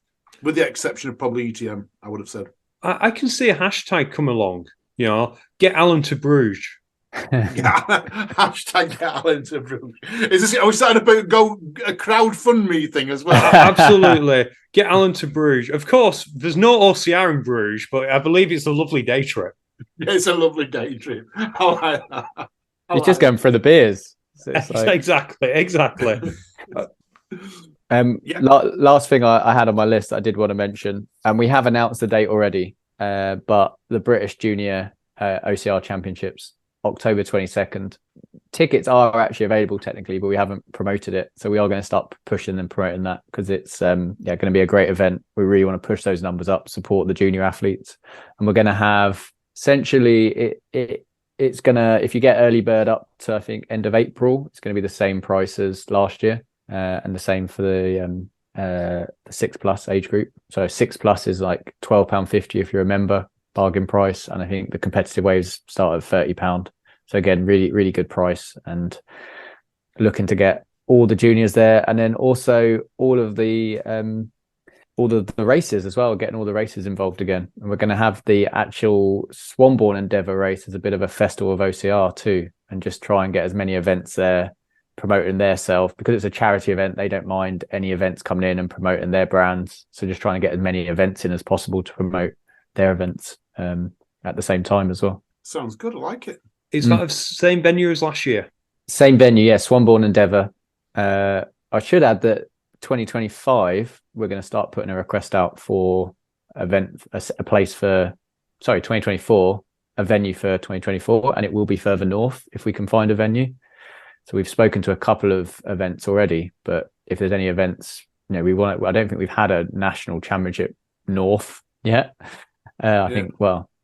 S2: with the exception of probably ETM, I would have said.
S3: I can see a hashtag come along, get Alan to Bruges.
S2: Hashtag get Alan to Bruges. Are we starting to go a crowdfund thing as well?
S3: Absolutely. Get Alan to Bruges. Of course, there's no OCR in Bruges, but I believe it's a lovely day trip.
S2: It's a lovely day trip. I like that.
S4: You're just going for the beers. So
S3: Exactly.
S2: Yeah.
S4: Last thing I had on my list I did want to mention, and we have announced the date already, but the British Junior OCR Championships, October 22nd. Tickets are actually available technically, but we haven't promoted it. So we are going to start pushing and promoting that because it's going to be a great event. We really want to push those numbers up, support the junior athletes. And we're going to have essentially it's going to, if you get early bird up to I think end of April, it's going to be the same price as last year, and the same for the 6+ age group. So 6+ is like £12.50 if you're a member, bargain price, and I think the competitive waves start at £30. So again, really, really good price, and looking to get all the juniors there, and then also all of the races as well, getting all the races involved again. And we're going to have the actual Swanbourne Endeavour race as a bit of a festival of OCR too, and just try and get as many events there promoting their self, because it's a charity event. They don't mind any events coming in and promoting their brands. So just trying to get as many events in as possible to promote their events at the same time as well.
S2: Sounds good. I like it.
S3: Is that the same venue as last year?
S4: Same venue, yeah. Swanbourne Endeavour. I should add that 2025, we're going to start putting a request out for a place for, 2024, a venue for 2024, and it will be further north if we can find a venue. So we've spoken to a couple of events already, but if there's any events, I don't think we've had a national championship north yet. I think,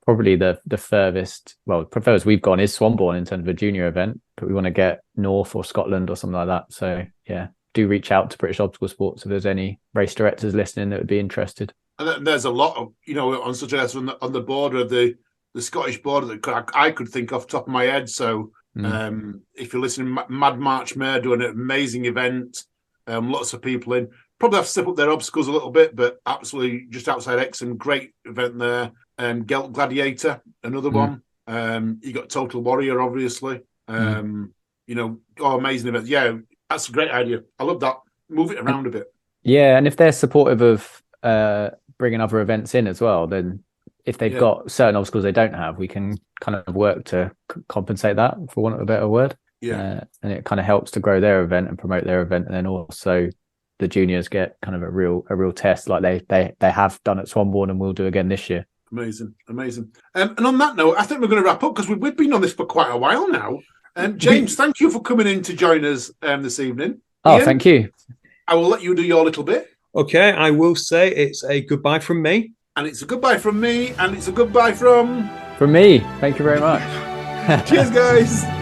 S4: probably the furthest we've gone is Swanbourne in terms of a junior event, but we want to get north or Scotland or something like that. So yeah, do reach out to British Obstacle Sports if there's any race directors listening that would be interested. And
S2: there's a lot of, on such as on the border of the Scottish border that I could think off the top of my head. So if you're listening, Mad March Mare do an amazing event, lots of people in. Probably have to step up their obstacles a little bit, but absolutely just outside Exham, great event there. Gelt Gladiator, another one. You got Total Warrior, obviously. Amazing events. Yeah, that's a great idea. I love that. Move it around a bit.
S4: Yeah, and if they're supportive of bringing other events in as well, then if they've got certain obstacles they don't have, we can kind of work to compensate that, for want of a better word. Yeah, and it kind of helps to grow their event and promote their event, and then also the juniors get kind of a real test like they have done at Swanbourne and will do again this year.
S2: Amazing. And on that note, I think we're going to wrap up because we've been on this for quite a while now. James, thank you for coming in to join us this evening.
S4: Ian, thank you.
S2: I will let you do your little bit.
S3: Okay, I will say it's a goodbye from me.
S2: And it's a goodbye from me, and it's a goodbye from
S4: me. Thank you very much.
S2: Cheers, guys.